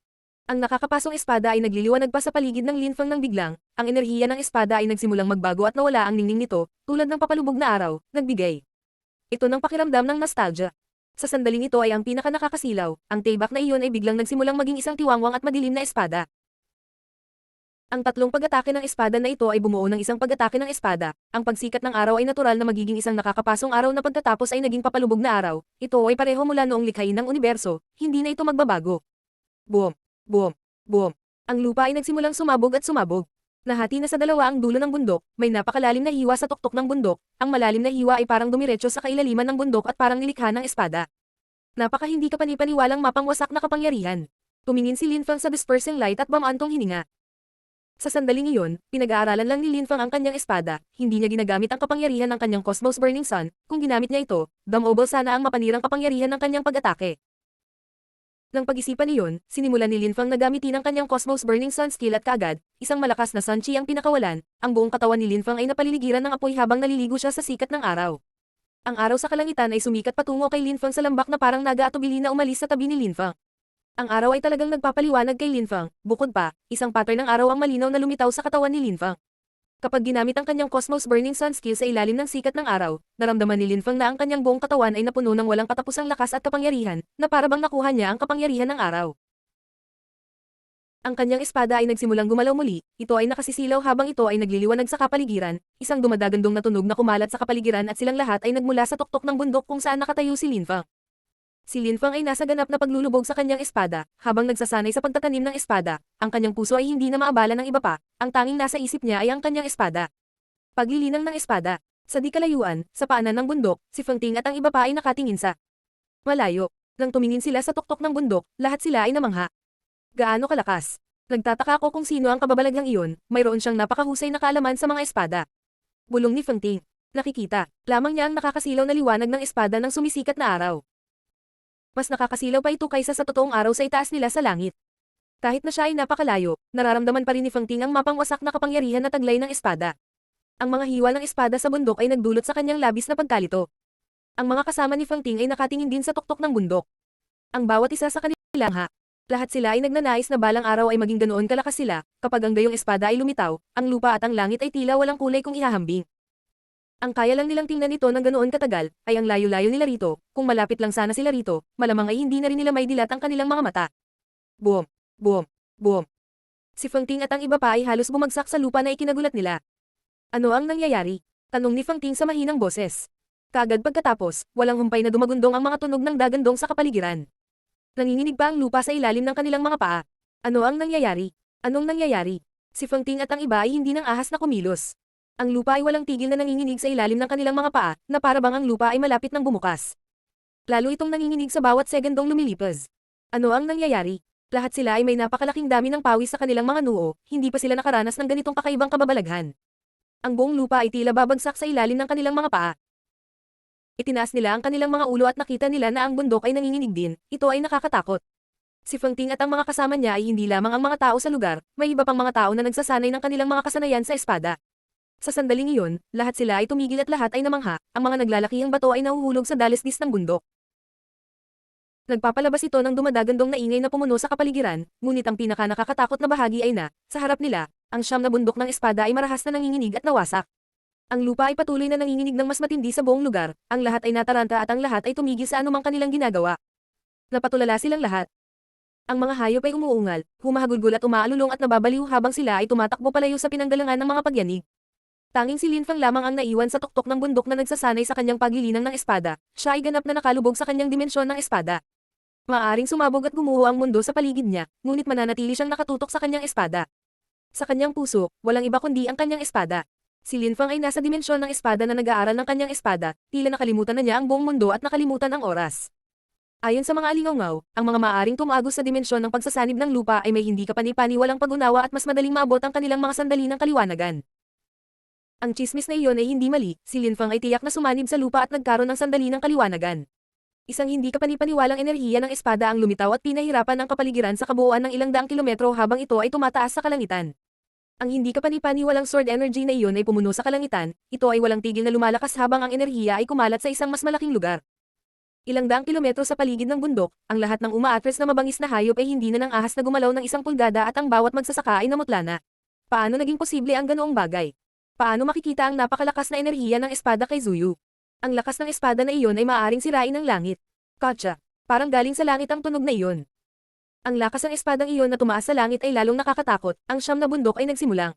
Ang nakakapasong espada ay nagliliwanag pa sa paligid ng Lin Fang nang biglang, ang enerhiya ng espada ay nagsimulang magbago at nawala ang ningning nito, tulad ng papalubog na araw, nagbigay. Ito ng pakiramdam ng nostalgia. Sa sandaling ito ay ang pinaka-nakakasilaw, ang taybak na iyon ay biglang nagsimulang maging isang tiwangwang at madilim na espada. Ang tatlong pag-atake ng espada na ito ay bumuo ng isang pag-atake ng espada. Ang pagsikat ng araw ay natural na magiging isang nakakapasong araw na pagkatapos ay naging papalubog na araw. Ito ay pareho mula noong likhain ng universo, hindi na ito magbabago. Boom! Boom! Boom! Ang lupa ay nagsimulang sumabog at sumabog. Nahati na sa dalawa ang dulo ng bundok, may napakalalim na hiwa sa tuktok ng bundok, ang malalim na hiwa ay parang dumiretso sa kailaliman ng bundok at parang nilikha ng espada. Napaka hindi kapanipaniwalang mapangwasak na kapangyarihan. Tumingin si Lin Fang sa dispersing light at bamantong hininga. Sa sandaling iyon, pinag-aaralan lang ni Lin Fang ang kanyang espada, hindi niya ginagamit ang kapangyarihan ng kanyang Cosmos Burning Sun, kung ginamit niya ito, damobel sana ang mapanirang kapangyarihan ng kanyang pag-atake. Nang pag-isipan niyon, sinimulan ni Lin Fang na gamitin ang kanyang Cosmos Burning Sun skill at kaagad, isang malakas na Sun Chi ang pinakawalan, ang buong katawan ni Lin Fang ay napaliligiran ng apoy habang naliligo siya sa sikat ng araw. Ang araw sa kalangitan ay sumikat patungo kay Lin Fang sa lambak na parang naga-atubili na umalis sa tabi ni Lin Fang. Ang araw ay talagang nagpapaliwanag kay Lin Fang, bukod pa, isang pattern ng araw ang malinaw na lumitaw sa katawan ni Lin Fang. Kapag ginamit ang kanyang Cosmos Burning Sun skill sa ilalim ng sikat ng araw, naramdaman ni Lin Fang na ang kanyang buong katawan ay napuno ng walang katapusang lakas at kapangyarihan, na para bang nakuha niya ang kapangyarihan ng araw. Ang kanyang espada ay nagsimulang gumalaw muli, ito ay nakasisilaw habang ito ay nagliliwanag sa kapaligiran, isang dumadagandong na tunog na kumalat sa kapaligiran at silang lahat ay nagmula sa tuktok ng bundok kung saan nakatayo si Lin Fang. Si Lin Fang ay nasa ganap na paglulubog sa kanyang espada, habang nagsasanay sa pagtatanim ng espada, ang kanyang puso ay hindi na maabala ng iba pa, ang tanging nasa isip niya ay ang kanyang espada. Paglilinang ng espada. Sa di kalayuan, sa paanan ng bundok, si Feng Ting at ang iba pa ay nakatingin sa malayo. Nang tumingin sila sa tuktok ng bundok, lahat sila ay namangha. Gaano kalakas? Nagtataka ako kung sino ang kababalaghang iyon, mayroon siyang napakahusay na kaalaman sa mga espada. Bulong ni Feng Ting. Nakikita, lamang niya ang nakakasilaw na liwanag ng espada ng sumisikat na araw. Mas nakakasilaw pa ito kaysa sa totoong araw sa itaas nila sa langit. Kahit na siya ay napakalayo, nararamdaman pa rin ni Feng Ting ang mapangwasak na kapangyarihan na taglay ng espada. Ang mga hiwa ng espada sa bundok ay nagdulot sa kanyang labis na pagkalito. Ang mga kasama ni Feng Ting ay nakatingin din sa tuktok ng bundok. Ang bawat isa sa kanilang lahat sila ay nagnanais na balang araw ay maging ganoon kalakas sila, kapag ang gayong espada ay lumitaw, ang lupa at ang langit ay tila walang kulay kung ihahambing. Ang kaya lang nilang tingnan ito ng ganoon katagal, ay ang layo-layo nila rito, kung malapit lang sana sila rito, malamang ay hindi na rin nila may dilat ang kanilang mga mata. Boom! Boom! Boom! Si Feng Ting at ang iba pa ay halos bumagsak sa lupa na ikinagulat nila. Ano ang nangyayari? Tanong ni Feng Ting sa mahinang boses. Kaagad pagkatapos, walang humpay na dumagundong ang mga tunog ng dagandong sa kapaligiran. Nanginginig pa ang lupa sa ilalim ng kanilang mga paa. Ano ang nangyayari? Anong nangyayari? Si Feng Ting at ang iba ay hindi nang ahas na kumilos. Ang lupa ay walang tigil na nanginginig sa ilalim ng kanilang mga paa, na para bang ang lupa ay malapit nang bumukas. Lalo itong nanginginig sa bawat segundong lumilipas. Ano ang nangyayari? Lahat sila ay may napakalaking dami ng pawis sa kanilang mga noo, hindi pa sila nakaranas ng ganitong kakaibang kababalaghan. Ang buong lupa ay tila babagsak sa ilalim ng kanilang mga paa. Itinaas nila ang kanilang mga ulo at nakita nila na ang bundok ay nanginginig din, ito ay nakakatakot. Si Feng Ting at ang mga kasama niya ay hindi lamang ang mga tao sa lugar, may iba pang mga tao na nagsasanay ng kanilang mga kasanayan sa espada. Sa sandaling iyon, lahat sila ay tumigil at lahat ay namangha, ang mga naglalakihang bato ay nahuhulog sa dalisdis ng bundok. Nagpapalabas ito ng dumadagandong na ingay na pumuno sa kapaligiran, ngunit ang pinaka-nakakatakot na bahagi ay na, sa harap nila, ang siyam na bundok ng espada ay marahas na nanginginig at nawasak. Ang lupa ay patuloy na nanginginig ng mas matindi sa buong lugar, ang lahat ay nataranta at ang lahat ay tumigil sa anumang kanilang ginagawa. Napatulala silang lahat. Ang mga hayop ay umuungal, humahagulgol at umaalulong at nababaliw habang sila ay tumatakbo palayo sa pinanggalangan ng mga pagyanig. Tanging si Lin Feng lamang ang naiwan sa tuktok ng bundok na nagsasanay sa kanyang paglilinang ng espada, siya ay ganap na nakalubog sa kanyang dimensyon ng espada. Maaaring sumabog at gumuho ang mundo sa paligid niya, ngunit mananatili siyang nakatutok sa kanyang espada. Sa kanyang puso, walang iba kundi ang kanyang espada. Si Lin Feng ay nasa dimensyon ng espada na nag-aaral ng kanyang espada, tila nakalimutan na niya ang buong mundo at nakalimutan ang oras. Ayon sa mga alingaw-ngaw, ang mga maaaring tumagos sa dimensyon ng pagsasanib ng lupa ay may hindi kapani-paniwalang pag-unawa at mas madaling maabot ang kanilang mga sandali ng kaliwanagan. Ang chismis na iyon ay hindi mali, si Lin Feng ay tiyak na sumanib sa lupa at nagkaroon ng sandali ng kaliwanagan. Isang hindi kapani-paniwalang enerhiya ng espada ang lumitaw at pinahirapan ang kapaligiran sa kabuuan ng ilang daang kilometro habang ito ay tumataas sa kalangitan. Ang hindi kapani-paniwalang sword energy na iyon ay pumuno sa kalangitan, ito ay walang tigil na lumalakas habang ang enerhiya ay kumalat sa isang mas malaking lugar. Ilang daang kilometro sa paligid ng bundok, ang lahat ng umaatres na mabangis na hayop ay hindi na nang ahas na gumalaw ng 1 pulgada at ang bawat magsasaka ay namutla na. Paano naging posible ang ganoong bagay? Paano makikita ang napakalakas na enerhiya ng espada kay Zuyu? Ang lakas ng espada na iyon ay maaaring sirain ng langit. Gotcha! Parang galing sa langit ang tunog na iyon. Ang lakas ng espadang iyon na tumaas sa langit ay lalong nakakatakot, ang siyam na bundok ay nagsimulang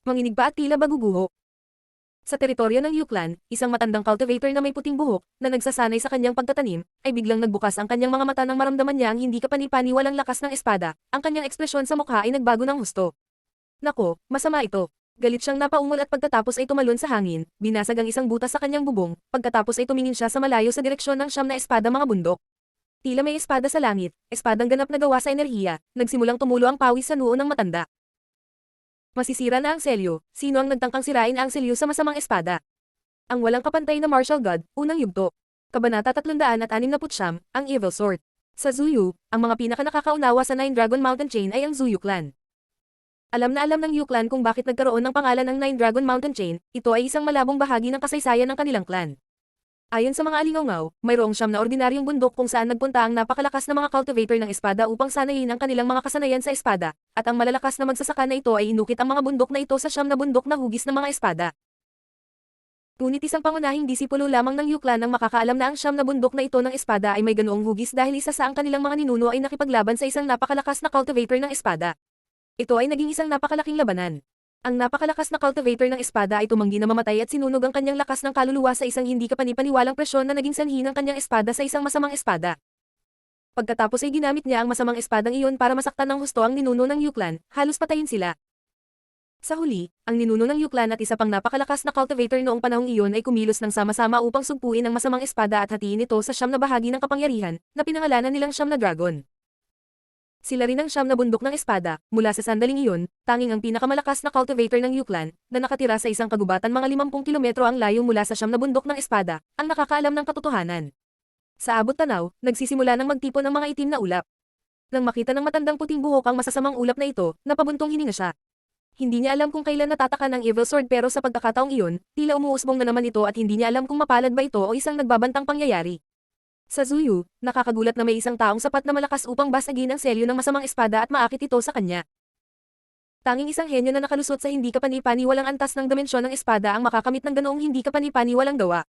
manginig pa at tila baguguho. Sa teritoryo ng Yuklan, isang matandang cultivator na may puting buhok, na nagsasanay sa kanyang pagtatanim, ay biglang nagbukas ang kanyang mga mata nang maramdaman niya ang hindi kapani-paniwalang lakas ng espada, ang kanyang ekspresyon sa mukha ay nagbago ng husto. Nako, masama ito. Galit siyang napaungol at pagkatapos ay tumalon sa hangin, binasag ang isang butas sa kanyang bubong, pagkatapos ay tumingin siya sa malayo sa direksyon ng siyam na espada mga bundok. Tila may espada sa langit, espadang ganap na gawa sa enerhiya, nagsimulang tumulo ang pawis sa noo ng matanda. Masisira na ang selyo, sino ang nagtangkang sirain ang selyo sa masamang espada? Ang walang kapantay na martial god, unang yugto. Kabanata 369, ang Evil Sword. Sa Zuyu, ang mga pinaka-nakakaunawa sa Nine Dragon Mountain Chain ay ang Zuyu Clan. Alam na alam ng Yu Clan kung bakit nagkaroon ng pangalan ng Nine Dragon Mountain Chain, ito ay isang malabong bahagi ng kasaysayan ng kanilang clan. Ayon sa mga alingaw-ngaw, mayroong siyam na ordinaryong bundok kung saan nagpunta ang napakalakas na mga cultivator ng espada upang sanayin ang kanilang mga kasanayan sa espada, at ang malalakas na magsasaka na ito ay inukit ang mga bundok na ito sa siyam na bundok na hugis ng mga espada. Ngunit isang pangunahing disipulo lamang ng Yu Clan ang makakaalam na ang siyam na bundok na ito ng espada ay may ganoong hugis dahil isa sa ang kanilang mga ninuno ay nakipaglaban sa isang napakalakas na cultivator ng espada. Ito ay naging isang napakalaking labanan. Ang napakalakas na cultivator ng espada ay tumanggi na mamatay at sinunog ang kanyang lakas ng kaluluwa sa isang hindi kapani-paniwalang presyon na naging sanhi ng kanyang espada sa isang masamang espada. Pagkatapos ay ginamit niya ang masamang espadang iyon para masaktan ng husto ang ninuno ng Yu Clan, halos patayin sila. Sa huli, ang ninuno ng Yu Clan at isa pang napakalakas na cultivator noong panahong iyon ay kumilos ng sama-sama upang sugpuin ang masamang espada at hatiin ito sa siyam na bahagi ng kapangyarihan, na pinangalanan nilang siyam na dragon. Sila rin ang siyam na bundok ng espada, mula sa sandaling iyon, tanging ang pinakamalakas na cultivator ng Yu Clan, na nakatira sa isang kagubatan mga 50 kilometro ang layo mula sa siyam na bundok ng espada, ang nakakaalam ng katotohanan. Sa abot tanaw, nagsisimula ng magtipon ang mga itim na ulap. Nang makita ng matandang puting buhok ang masasamang ulap na ito, napabuntong hininga siya. Hindi niya alam kung kailan natataka ng Evil Sword pero sa pagkakataong iyon, tila umuusbong na naman ito at hindi niya alam kung mapalad ba ito o isang nagbabantang pangyayari. Sa Zuyu, nakakagulat na may isang taong sapat na malakas upang basagin ang selyo ng masamang espada at maakit ito sa kanya. Tanging isang henyo na nakalusot sa hindi kapani-paniwalang antas ng dimensyon ng espada ang makakamit ng ganoong hindi kapani-paniwalang gawa.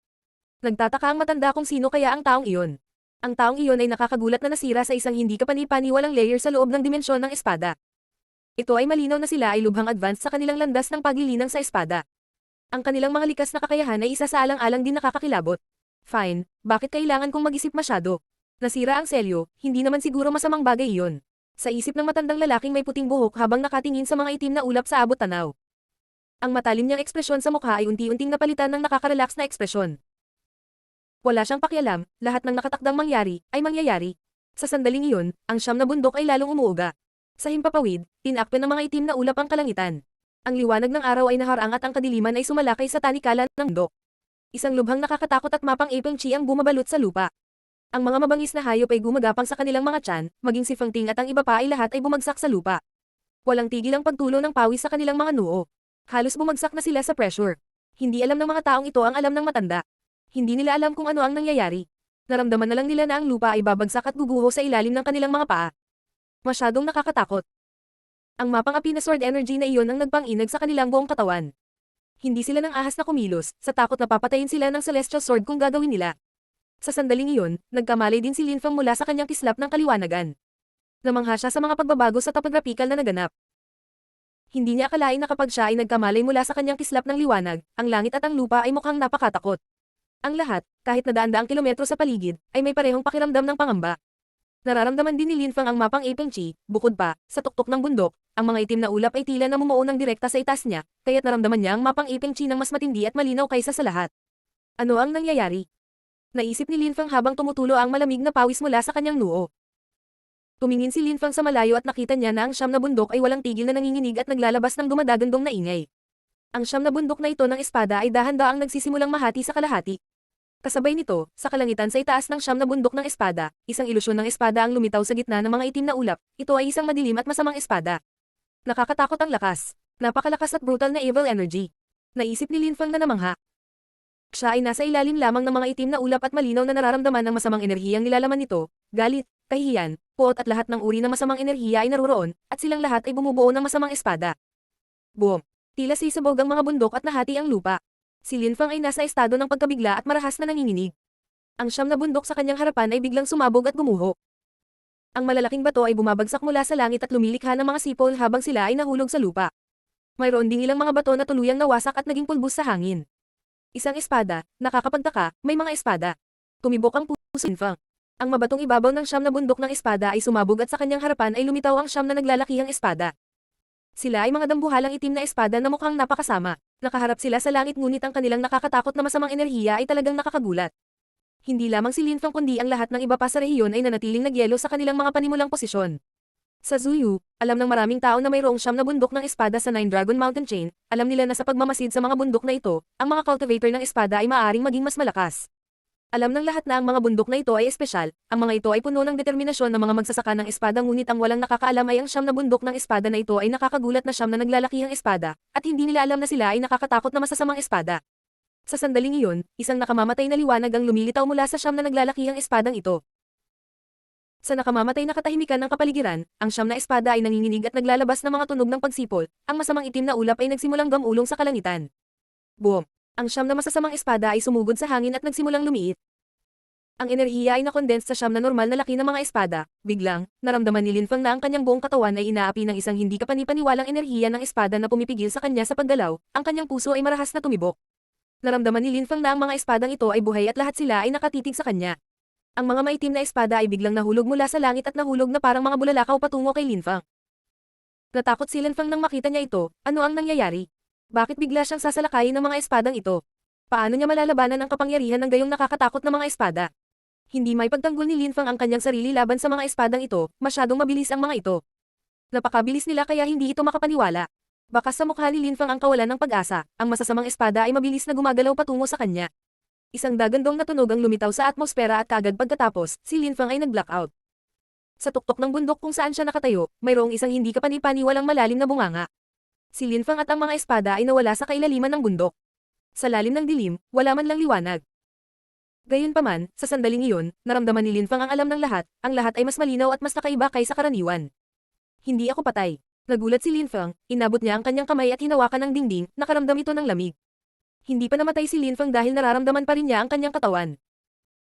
Nagtataka ang matanda kung sino kaya ang taong iyon. Ang taong iyon ay nakakagulat na nasira sa isang hindi kapani-paniwalang layer sa loob ng dimensyon ng espada. Ito ay malinaw na sila ay lubhang advanced sa kanilang landas ng paglilinang sa espada. Ang kanilang mga likas na kakayahan ay isa sa alang-alang din nakakakilabot. Fine, bakit kailangan kong mag-isip masyado? Nasira ang selyo, hindi naman siguro masamang bagay iyon. Sa isip ng matandang lalaking may puting buhok habang nakatingin sa mga itim na ulap sa abot tanaw. Ang matalim niyang ekspresyon sa mukha ay unti-unting napalitan ng nakaka-relax na ekspresyon. Wala siyang pakialam, lahat ng nakatakdang mangyari, ay mangyayari. Sa sandaling iyon, ang siyam na bundok ay lalong umuuga. Sa himpapawid, tinakpan ng mga itim na ulap ang kalangitan. Ang liwanag ng araw ay naharang at ang kadiliman ay sumalakay sa tanikalan ng bundok. Isang lubhang nakakatakot at mapang-ipang chi ang bumabalot sa lupa. Ang mga mabangis na hayop ay gumagapang sa kanilang mga tiyan, maging si Feng Ting at ang iba pa ay lahat ay bumagsak sa lupa. Walang tigil ang pagtulo ng pawis sa kanilang mga noo. Halos bumagsak na sila sa pressure. Hindi alam ng mga taong ito ang alam ng matanda. Hindi nila alam kung ano ang nangyayari. Naramdaman na lang nila na ang lupa ay babagsak at guguho sa ilalim ng kanilang mga paa. Masyadong nakakatakot. Ang mapang-api na sword energy na iyon ang nagpang-inag sa kanilang buong katawan. Hindi sila nang ahas na kumilos, sa takot na papatayin sila ng celestial sword kung gagawin nila. Sa sandaling iyon, nagkamalay din si Lin Feng mula sa kanyang kislap ng kaliwanagan. Namangha siya sa mga pagbabago sa topographical na naganap. Hindi niya akalain na kapag siya ay nagkamalay mula sa kanyang kislap ng liwanag, ang langit at ang lupa ay mukhang napakatakot. Ang lahat, kahit na daan-daang kilometro sa paligid, ay may parehong pakiramdam ng pangamba. Nararamdaman din ni Lin Feng ang mapang-ipang chi, bukod pa, sa tuktok ng bundok, ang mga itim na ulap ay tila namumuo ng direkta sa itaas niya, kaya't naramdaman niya ang mapang-ipang chi ng mas matindi at malinaw kaysa sa lahat. Ano ang nangyayari? Naisip ni Lin Feng habang tumutulo ang malamig na pawis mula sa kanyang noo. Tumingin si Lin Feng sa malayo at nakita niya na ang siyam na bundok ay walang tigil na nanginginig at naglalabas ng dumadagandong na ingay. Ang siyam na bundok na ito ng espada ay dahan-daang nagsisimulang mahati sa kalahati. Kasabay nito, sa kalangitan sa itaas ng siyam na bundok ng espada, isang ilusyon ng espada ang lumitaw sa gitna ng mga itim na ulap. Ito ay isang madilim at masamang espada. Nakakatakot ang lakas. Napakalakas at brutal na evil energy. Naisip ni Lin Feng na namangha. Siya ay nasa ilalim lamang ng mga itim na ulap at malinaw na nararamdaman ng masamang enerhiyang nilalaman nito, galit, kahihiyan, puot at lahat ng uri ng masamang enerhiya ay naruroon, at silang lahat ay bumubuo ng masamang espada. Boom! Tila sisabog ang mga bundok at nahati ang lupa. Si Lin Feng ay nasa estado ng pagkabigla at marahas na nanginginig. Ang siyam na bundok sa kanyang harapan ay biglang sumabog at gumuho. Ang malalaking bato ay bumabagsak mula sa langit at lumilikha ng mga sipol habang sila ay nahulog sa lupa. Mayroon ding ilang mga bato na tuluyang nawasak at naging pulbos sa hangin. Isang espada, nakakapagtaka, may mga espada. Tumibok ang puso ni Lin Feng. Ang mabatong ibabaw ng siyam na bundok ng espada ay sumabog at sa kanyang harapan ay lumitaw ang siyam na naglalakihang espada. Sila ay mga dambuhalang itim na espada na mukhang napakasama. Nakaharap sila sa langit ngunit ang kanilang nakakatakot na masamang enerhiya ay talagang nakakagulat. Hindi lamang si Lin Feng kundi ang lahat ng iba pa sa rehiyon ay nanatiling nagyelo sa kanilang mga panimulang posisyon. Sa Zuyu, alam ng maraming tao na mayroong siyam na bundok ng espada sa Nine Dragon Mountain Chain, alam nila na sa pagmamasid sa mga bundok na ito, ang mga cultivator ng espada ay maaaring maging mas malakas. Alam ng lahat na ang mga bundok na ito ay espesyal, ang mga ito ay puno ng determinasyon ng mga magsasaka ng espada ngunit ang walang nakakaalam ay ang siyam na bundok ng espada na ito ay nakakagulat na siyam na naglalakihang espada, at hindi nila alam na sila ay nakakatakot na masasamang espada. Sa sandaling iyon, isang nakamamatay na liwanag ang lumilitaw mula sa siyam na naglalakihang espadang ito. Sa nakamamatay na katahimikan ng kapaligiran, ang siyam na espada ay nanginginig at naglalabas ng mga tunog ng pagsipol, ang masamang itim na ulap ay nagsimulang gamulong sa kalangitan. Boom! Ang siyam na masasamang espada ay sumugod sa hangin at nagsimulang lumiit. Ang enerhiya ay nakondense sa siyam na normal na laki ng mga espada. Biglang, naramdaman ni Lin Feng na ang kanyang buong katawan ay inaapi ng isang hindi kapani-paniwalang enerhiya ng espada na pumipigil sa kanya sa paggalaw, ang kanyang puso ay marahas na tumibok. Naramdaman ni Lin Feng na ang mga espadang ito ay buhay at lahat sila ay nakatitig sa kanya. Ang mga maitim na espada ay biglang nahulog mula sa langit at nahulog na parang mga bulalakaw patungo kay Lin Feng. Natakot si Lin Feng nang makita niya ito. Ano ang nangyayari? Bakit bigla siyang sasalakayin ng mga espadang ito? Paano niya malalabanan ang kapangyarihan ng gayong nakakatakot na mga espada? Hindi may pagtanggol ni Lin Feng ang kanyang sarili laban sa mga espadang ito, masyadong mabilis ang mga ito. Napakabilis nila kaya hindi ito makapaniwala. Bakas sa mukha ni Lin Feng ang kawalan ng pag-asa, ang masasamang espada ay mabilis na gumagalaw patungo sa kanya. Isang dagandong na tunog ang lumitaw sa atmosfera at kaagad pagkatapos, si Lin Feng ay nag-blackout. Sa tuktok ng bundok kung saan siya nakatayo, mayroong isang hindi kapani-paniwalang malalim na bunganga. Si Lin Feng at ang mga espada ay nawala sa kailaliman ng bundok. Sa lalim ng dilim, wala man lang liwanag. Gayunpaman, sa sandaling iyon, naramdaman ni Linfang ang alam ng lahat, ang lahat ay mas malinaw at mas nakaiba kaysa karaniwan. Hindi ako patay. Nagulat si Linfang, inabot niya ang kanyang kamay at hinawakan ng dingding, nakaramdam ito ng lamig. Hindi pa namatay si Linfang dahil nararamdaman pa rin niya ang kanyang katawan.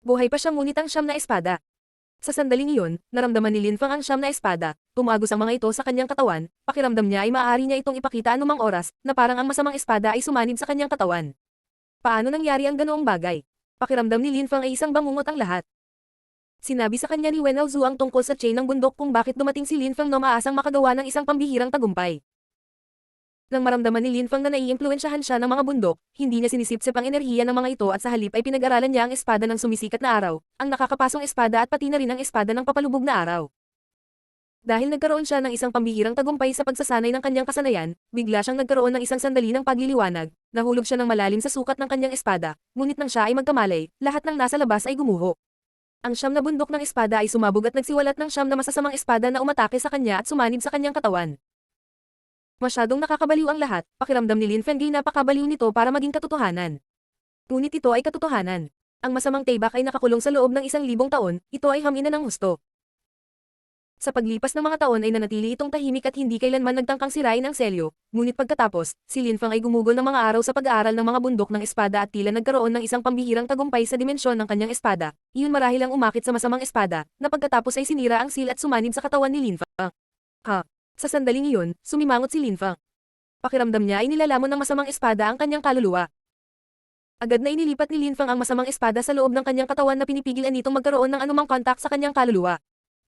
Buhay pa siya ngunit ang siyam na espada. Sa sandaling iyon, naramdaman ni Linfang ang siyam na espada, tumagos ang mga ito sa kanyang katawan, pakiramdam niya ay maaari niya itong ipakita anumang oras, na parang ang masamang espada ay sumanib sa kanyang katawan. Paano nangyari ang ganoong bagay? Pakiramdam ni Linfang ay isang bangungot ang lahat. Sinabi sa kanya ni Wen Zhu ang tungkol sa chain ng bundok kung bakit dumating si Linfang na maasang makagawa ng isang pambihirang tagumpay. Nang maramdaman ni Linfang na naiimpluwensyahan siya ng mga bundok, hindi niya sinisipsip ang enerhiya ng mga ito at sa halip ay pinag-aralan niya ang espada ng sumisikat na araw, ang nakakapasong espada at pati na rin ang espada ng papalubog na araw. Dahil nagkaroon siya ng isang pambihirang tagumpay sa pagsasanay ng kanyang kasanayan, bigla siyang nagkaroon ng isang sandali ng pagliliwanag, nahulog siya ng malalim sa sukat ng kanyang espada, ngunit nang siya ay magkamalay, lahat ng nasa labas ay gumuho. Ang siyam na bundok ng espada ay sumabog at nagsiwalat ng siyam na masasamang espada na umatake sa kanya at sumanib sa kanyang katawan. Masyadong nakakabaliw ang lahat, pakiramdam ni Lin Fengli napakabaliw nito para maging katotohanan. Ngunit ito ay katotohanan. Ang masamang Taebak ay nakakulong sa loob ng 1,000 taon, ito ay hamina ng husto. Sa paglipas ng mga taon ay nanatili itong tahimik at hindi kailanman nagtangkang sirain ang selyo, ngunit pagkatapos, si Linfang ay gumugol ng mga araw sa pag-aaral ng mga bundok ng espada at tila nagkaroon ng isang pambihirang tagumpay sa dimensyon ng kanyang espada. Iyon marahil ang umakit sa masamang espada, na pagkatapos ay sinira ang seal at sumanib sa katawan ni Linfang. Sa sandaling iyon, sumimangot si Linfang. Pakiramdam niya ay nilalamon ng masamang espada ang kanyang kaluluwa. Agad na inilipat ni Linfang ang masamang espada sa loob ng kanyang katawan na pinipigilan nitong magkaroon ng anumang kontak sa kanyang kaluluwa.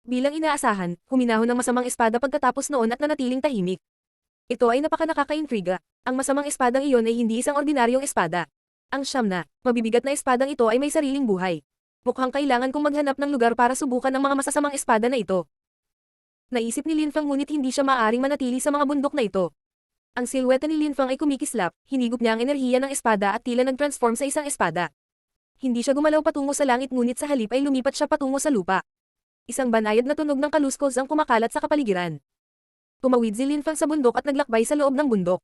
Bilang inaasahan, huminahon ng masamang espada pagkatapos noon at nanatiling tahimik. Ito ay napakanakaka-intriga. Ang masamang espadang iyon ay hindi isang ordinaryong espada. Ang siyam na, mabibigat na espadang ito ay may sariling buhay. Mukhang kailangan kong maghanap ng lugar para subukan ang mga masasamang espada na ito. Naisip ni Linfang ngunit hindi siya maaaring manatili sa mga bundok na ito. Ang silweta ni Linfang ay kumikislap, hinigop niya ang enerhiya ng espada at tila nag-transform sa isang espada. Hindi siya gumalaw patungo sa langit ngunit sa halip ay lumipat siya patungo sa lupa. Isang banayad na tunog ng kaluskos ang kumakalat sa kapaligiran. Tumawid si Linfang sa bundok at naglakbay sa loob ng bundok.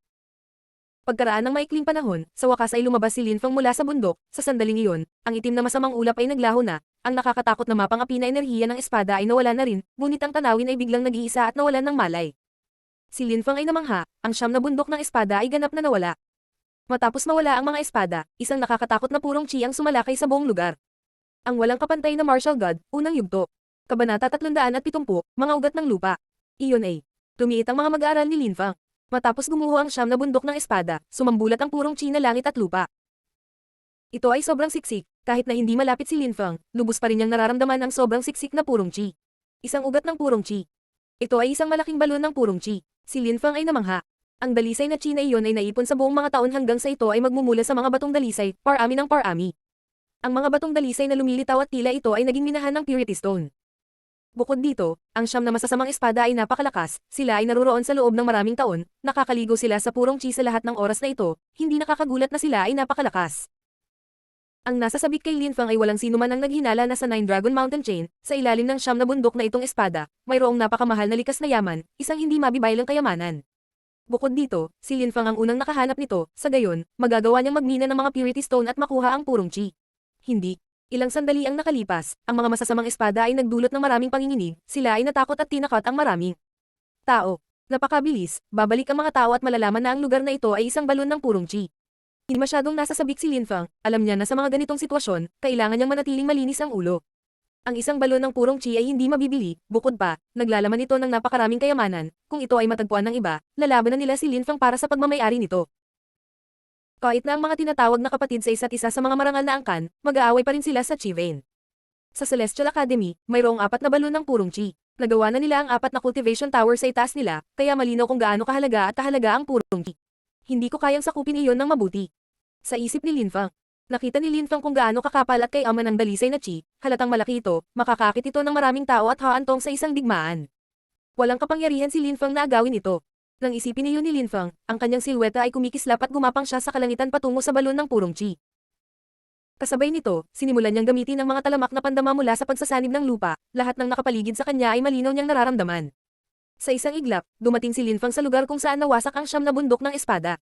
Pagkaraan ng maikling panahon, sa wakas ay lumabas si Linfang mula sa bundok, sa sandaling iyon, ang itim na masamang ulap ay naglaho na, ang nakakatakot na mapang-api na enerhiya ng espada ay nawala na rin, ngunit ang tanawin ay biglang nag-iisa at nawalan ng malay. Si Linfang ay namangha, ang siyam na bundok ng espada ay ganap na nawala. Matapos mawala ang mga espada, isang nakakatakot na purong chi ang sumalakay sa buong lugar. Ang walang kapantay na martial god, unang yugto. Kabanata 370, mga ugat ng lupa. Iyon ay, tumiit ang mga mag-aaral ni Linfang. Matapos gumuho ang siyam na bundok ng espada, sumambulat ang purong chi na langit at lupa. Ito ay sobrang siksik, kahit na hindi malapit si Linfang, lubos pa rin niyang nararamdaman ang sobrang siksik na purong chi. Isang ugat ng purong chi. Ito ay isang malaking balon ng purong chi. Si Linfang ay namangha. Ang dalisay na chi na iyon ay naipon sa buong mga taon hanggang sa ito ay magmumula sa mga batong dalisay, parami ng parami. Ang mga batong dalisay na lumilitaw at tila ito ay naging minahan ng Purity Stone. Bukod dito, ang siyam na masasamang espada ay napakalakas, sila ay naruroon sa loob ng maraming taon, nakakaligo sila sa purong chi sa lahat ng oras na ito, hindi nakakagulat na sila ay napakalakas. Ang nasa sabik kay Linfang ay walang sino man ang naghinala na sa Nine Dragon Mountain Chain, sa ilalim ng siyam na bundok na itong espada, mayroong napakamahal na likas na yaman, isang hindi mabibaylang kayamanan. Bukod dito, si Linfang ang unang nakahanap nito, sa gayon, magagawa niyang magmina ng mga Purity Stone at makuha ang purong chi. Hindi. Ilang sandali ang nakalipas, ang mga masasamang espada ay nagdulot ng maraming panginginig, sila ay natakot at tinakot ang maraming tao. Napakabilis, babalik ang mga tao at malalaman na ang lugar na ito ay isang balon ng purong chi. Hindi masyadong nasasabik si Linfang, alam niya na sa mga ganitong sitwasyon, kailangan niyang manatiling malinis ang ulo. Ang isang balon ng purong chi ay hindi mabibili, bukod pa, naglalaman ito ng napakaraming kayamanan, kung ito ay matagpuan ng iba, lalaban na nila si Linfang para sa pagmamayari nito. Kahit na ang mga tinatawag na kapatid sa isa't isa sa mga marangal na angkan, mag-aaway pa rin sila sa Chi Vein. Sa Celestial Academy, mayroong 4 na balon ng purong chi. Nagawa na nila ang 4 na cultivation tower sa itaas nila, kaya malinaw kung gaano kahalaga at kahalaga ang purong chi. Hindi ko kayang sakupin iyon ng mabuti. Sa isip ni Linfang. Nakita ni Linfang kung gaano kakapal at kayaman ang dalisay na chi, halatang malaki ito, makakakit ito ng maraming tao at haantong sa isang digmaan. Walang kapangyarihan si Linfang na agawin ito. Nang isipin niyo ni Linfang, ang kanyang silweta ay kumikislap at gumapang siya sa kalangitan patungo sa balon ng purong chi. Kasabay nito, sinimulan niyang gamitin ang mga talamak na pandama mula sa pagsasanib ng lupa, lahat ng nakapaligid sa kanya ay malinaw niyang nararamdaman. Sa isang iglap, dumating si Linfang sa lugar kung saan nawasak ang siyam na bundok ng espada.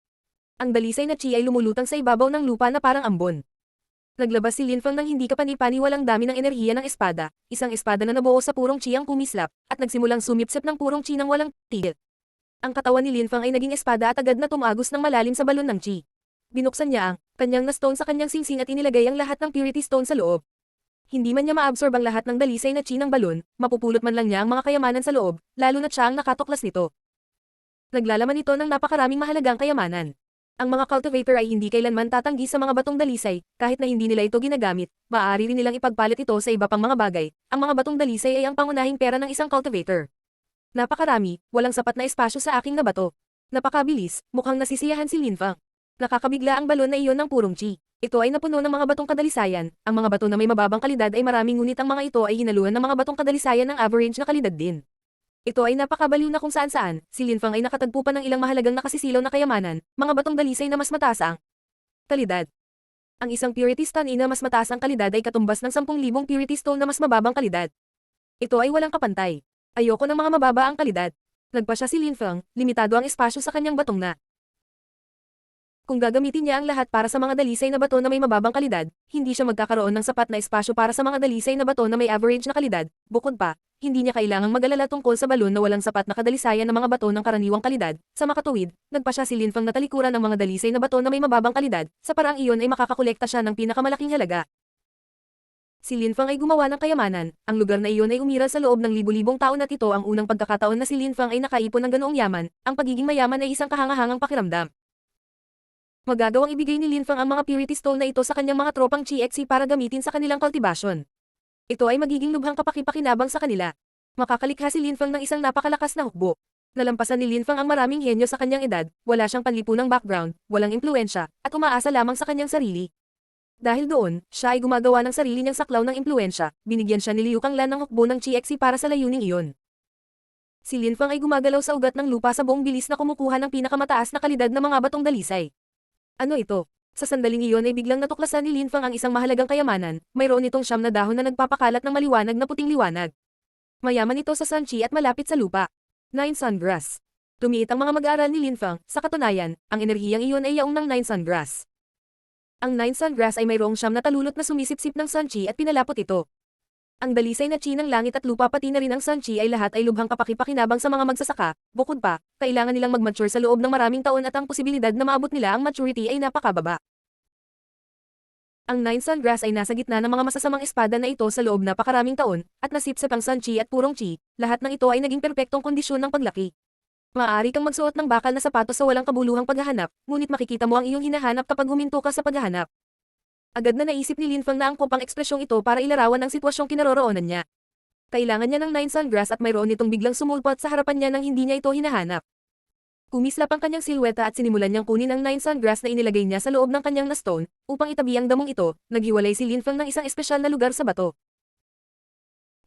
Ang dalisay na chi ay lumulutang sa ibabaw ng lupa na parang ambon. Naglabas si Lin Fang ng hindi kapani-paniwalang dami ng enerhiya ng espada, isang espada na nabuo sa purong chi ang kumislap, at nagsimulang sumipsip ng purong chi ng walang tigil. Ang katawan ni Lin Fang ay naging espada at agad na tumagos ng malalim sa balon ng chi. Binuksan niya ang kanyang na stone sa kanyang singsing at inilagay ang lahat ng purity stone sa loob. Hindi man niya maabsorb ang lahat ng dalisay na chi ng balon, mapupulot man lang niya ang mga kayamanan sa loob, lalo na siya ang nakatuklas nito. Naglalaman ito ng napakaraming mahalagang kayamanan. Ang mga cultivator ay hindi kailanman tatanggi sa mga batong dalisay, kahit na hindi nila ito ginagamit, maaari rin nilang ipagpalit ito sa iba pang mga bagay. Ang mga batong dalisay ay ang pangunahing pera ng isang cultivator. Napakarami, walang sapat na espasyo sa aking na bato. Napakabilis, mukhang nasisiyahan si Lin Fang. Nakakabigla ang balon na iyon ng purong chi. Ito ay napuno ng mga batong kadalisayan, ang mga bato na may mababang kalidad ay maraming ngunit ang mga ito ay hinaluan ng mga batong kadalisayan ng average na kalidad din. Ito ay napakabaliw na kung saan-saan, si Lin Fang ay nakatagpo pa ng ilang mahalagang nakasisilaw na kayamanan, mga batong dalisay na mas mataas ang kalidad. Ang isang purity stone na mas mataas ang kalidad ay katumbas ng 10,000 purity stone na mas mababang kalidad. Ito ay walang kapantay. Ayoko ng mga mababa ang kalidad. Nagpa siya si Lin Fang, limitado ang espasyo sa kanyang batong na. Kung gagamitin niya ang lahat para sa mga dalisay na bato na may mababang kalidad, hindi siya magkakaroon ng sapat na espasyo para sa mga dalisay na bato na may average na kalidad. Bukod pa, hindi niya kailangang mag-alala tungkol sa balon na walang sapat na kadalisayan ng mga bato ng karaniwang kalidad. Sa makatuwid, nagpa siya si Lin Fang na talikuran ng mga dalisay na bato na may mababang kalidad, sa paraang iyon ay makakakolekta siya ng pinakamalaking halaga. Si Lin Fang ay gumawa ng kayamanan, ang lugar na iyon ay umiral sa loob ng libu-libong taon at ito ang unang pagkakataon na si Lin Fang ay nakaipon ng ganoong yaman, ang pagiging mayaman ay isang kahangahangang pakiramdam. Magagawang ibigay ni Lin Fang ang mga purity stone na ito sa kanyang mga tropang Chi-Xi para gamitin sa kanilang kultibasyon. Ito ay magiging lubhang kapaki-pakinabang sa kanila. Makakalikha si Lin Fang ng isang napakalakas na hukbo. Nalampasan ni Lin Fang ang maraming henyo sa kanyang edad, wala siyang panlipunang background, walang impluensya, at umaasa lamang sa kanyang sarili. Dahil doon, siya ay gumagawa ng sarili niyang saklaw ng impluensya, binigyan siya ni Liu Kanglan ng hukbo ng Chi-Xi para sa layuning iyon. Si Lin Fang ay gumagalaw sa ugat ng lupa sa buong bilis na kumukuha ng pinakamataas na kalidad na mga batong dalisay. Ano ito? Sa sandaling iyon ay biglang natuklasan ni Lin Fang ang isang mahalagang kayamanan, mayroon itong siyam na dahon na nagpapakalat ng maliwanag na puting liwanag. Mayaman ito sa sunchi at malapit sa lupa. 9 Sungrass. Tumiit ang mga mag-aaral ni Lin Fang, sa katunayan, ang enerhiyang iyon ay yaong ng 9 Sungrass. Ang 9 Sungrass ay mayroong siyam na talulot na sumisipsip ng sunchi at pinalapot ito. Ang dalisay na chi ng langit at lupa pati na rin ang sunchi ay lahat ay lubhang kapaki-pakinabang sa mga magsasaka, bukod pa, kailangan nilang mag-mature sa loob ng maraming taon at ang posibilidad na maabot nila ang maturity ay napakababa. Ang 9 Sungrass ay nasa gitna ng mga masasamang espada na ito sa loob napakaraming taon, at nasipsip ang sunchi at purong chi, lahat ng ito ay naging perpektong kondisyon ng paglaki. Maaari kang magsuot ng bakal na sapatos sa walang kabuluhang paghahanap, ngunit makikita mo ang iyong hinahanap kapag huminto ka sa paghahanap. Agad na naisip ni Lin Fang na angkop ang ekspresyong ito para ilarawan ang sitwasyong kinaroroonan niya. Kailangan niya ng 9 Sungrass at mayroon itong biglang sumulpot sa harapan niya nang hindi niya ito hinahanap. Kumislap ang kanyang silweta at sinimulan niyang kunin ang 9 Sungrass na inilagay niya sa loob ng kanyang na stone, upang itabi ang damong ito. Naghiwalay si Lin Fang ng isang espesyal na lugar sa bato.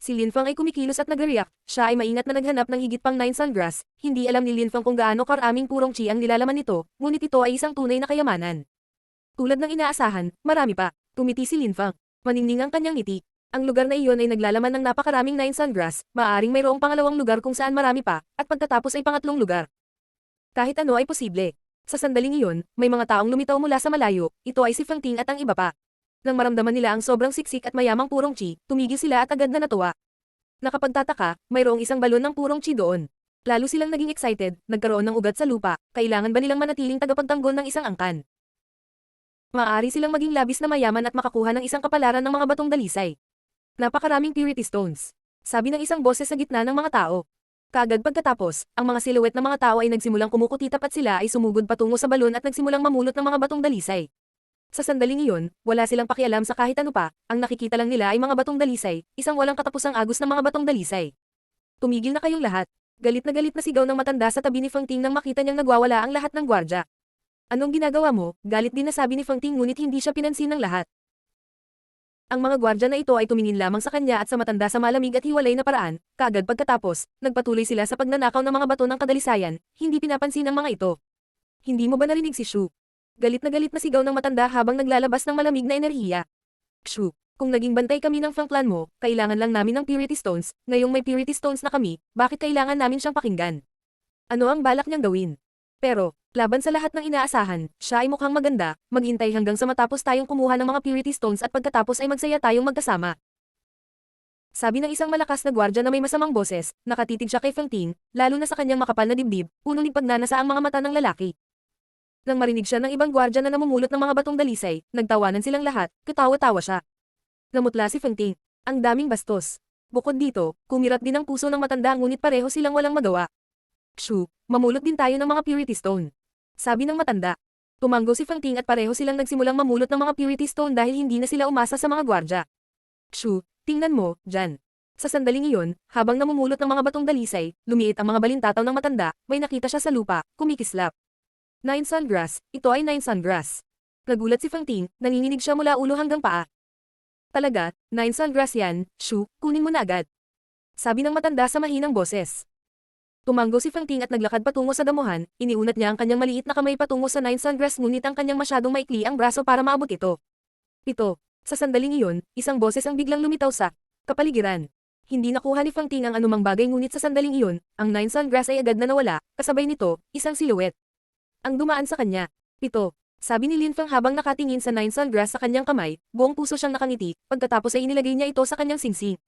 Si Lin Fang ay kumikilos at nag-react, siya ay maingat na naghanap ng higit pang 9 Sungrass, hindi alam ni Lin Fang kung gaano karaming purong chi ang nilalaman nito, ngunit ito ay isang tunay na kayamanan. Tulad ng inaasahan, marami pa. Tumiti si Lin Fang. Maningning ang kanyang ngiti. Ang lugar na iyon ay naglalaman ng napakaraming 9 Sungrass, maaaring mayroong pangalawang lugar kung saan marami pa, at pagkatapos ay pangatlong lugar. Kahit ano ay posible. Sa sandaling iyon, may mga taong lumitaw mula sa malayo, ito ay si Fang Ting at ang iba pa. Nang maramdaman nila ang sobrang siksik at mayamang purong chi, tumigil sila at agad na natuwa. Nakapagtataka, mayroong isang balon ng purong chi doon. Lalo silang naging excited, nagkaroon ng ugat sa lupa, kailangan ba nilang manatiling tagapagtanggol ng isang angkan? Maaari silang maging labis na mayaman at makakuha ng isang kapalaran ng mga batong dalisay. Napakaraming purity stones. Sabi ng isang boses sa gitna ng mga tao. Kaagad pagkatapos, ang mga silhouette ng mga tao ay nagsimulang kumukutitap at sila ay sumugod patungo sa balon at nagsimulang mamulot ng mga batong dalisay. Sa sandaling iyon, wala silang pakialam sa kahit ano pa, ang nakikita lang nila ay mga batong dalisay, isang walang katapusang agos ng mga batong dalisay. Tumigil na kayong lahat. Galit na sigaw ng matanda sa tabi ni Fang Ting nang makita niyang nagwawala ang lahat ng gwardya. Anong ginagawa mo? Galit din na sabi ni Fang Ting ngunit hindi siya pinansin ng lahat. Ang mga gwardya na ito ay tumingin lamang sa kanya at sa matanda sa malamig at hiwalay na paraan, kaagad pagkatapos, nagpatuloy sila sa pagnanakaw ng mga bato ng kadalisayan, hindi pinapansin ng mga ito. Hindi mo ba narinig si Shu? Galit na sigaw ng matanda habang naglalabas ng malamig na enerhiya. Shu, kung naging bantay kami ng Fang clan mo, kailangan lang namin ng purity stones, ngayong may purity stones na kami, bakit kailangan namin siyang pakinggan? Ano ang balak niyang gawin? Pero, laban sa lahat ng inaasahan, siya ay mukhang maganda, maghintay hanggang sa matapos tayong kumuha ng mga purity stones at pagkatapos ay magsaya tayong magkasama. Sabi ng isang malakas na gwardya na may masamang boses, nakatitig siya kay Feng Ting, lalo na sa kanyang makapal na dibdib, punong pagnanasa ang mga mata ng lalaki. Nang marinig siya ng ibang gwardya na namumulot ng mga batong dalisay, nagtawanan silang lahat, katawa-tawa siya. Namutla si Feng Ting. Ang daming bastos. Bukod dito, kumirat din ang puso ng matanda ngunit pareho silang walang magawa. Kshu, mamulot din tayo ng mga purity stone. Sabi ng matanda. Tumanggo si Feng Ting at pareho silang nagsimulang mamulot ng mga purity stone dahil hindi na sila umasa sa mga gwardya. Kshu, tingnan mo, Jan. Sa sandaling iyon, habang namumulot ng mga batong dalisay, lumiit ang mga balintataw ng matanda, may nakita siya sa lupa, kumikislap. Nine Sungrass, ito ay Nine Sungrass. Nagulat si Feng Ting, nanginginig siya mula ulo hanggang paa. Talaga, Nine Sungrass yan, Shu, kunin mo na agad. Sabi ng matanda sa mahinang boses. Tumanggo si Feng Ting at naglakad patungo sa damuhan, iniunat niya ang kanyang maliit na kamay patungo sa Nine Sungrass ngunit ang kanyang masyadong maikli ang braso para maabot ito. Pito. Sa sandaling iyon, isang boses ang biglang lumitaw sa kapaligiran. Hindi nakuha ni Feng Ting ang anumang bagay ngunit sa sandaling iyon, ang Nine Sungrass ay agad na nawala, kasabay nito, isang silhouette. Ang dumaan sa kanya. Pito. Sabi ni Lin Feng habang nakatingin sa Nine Sungrass sa kanyang kamay, buong puso siyang nakangiti, pagkatapos ay inilagay niya ito sa kanyang singsing.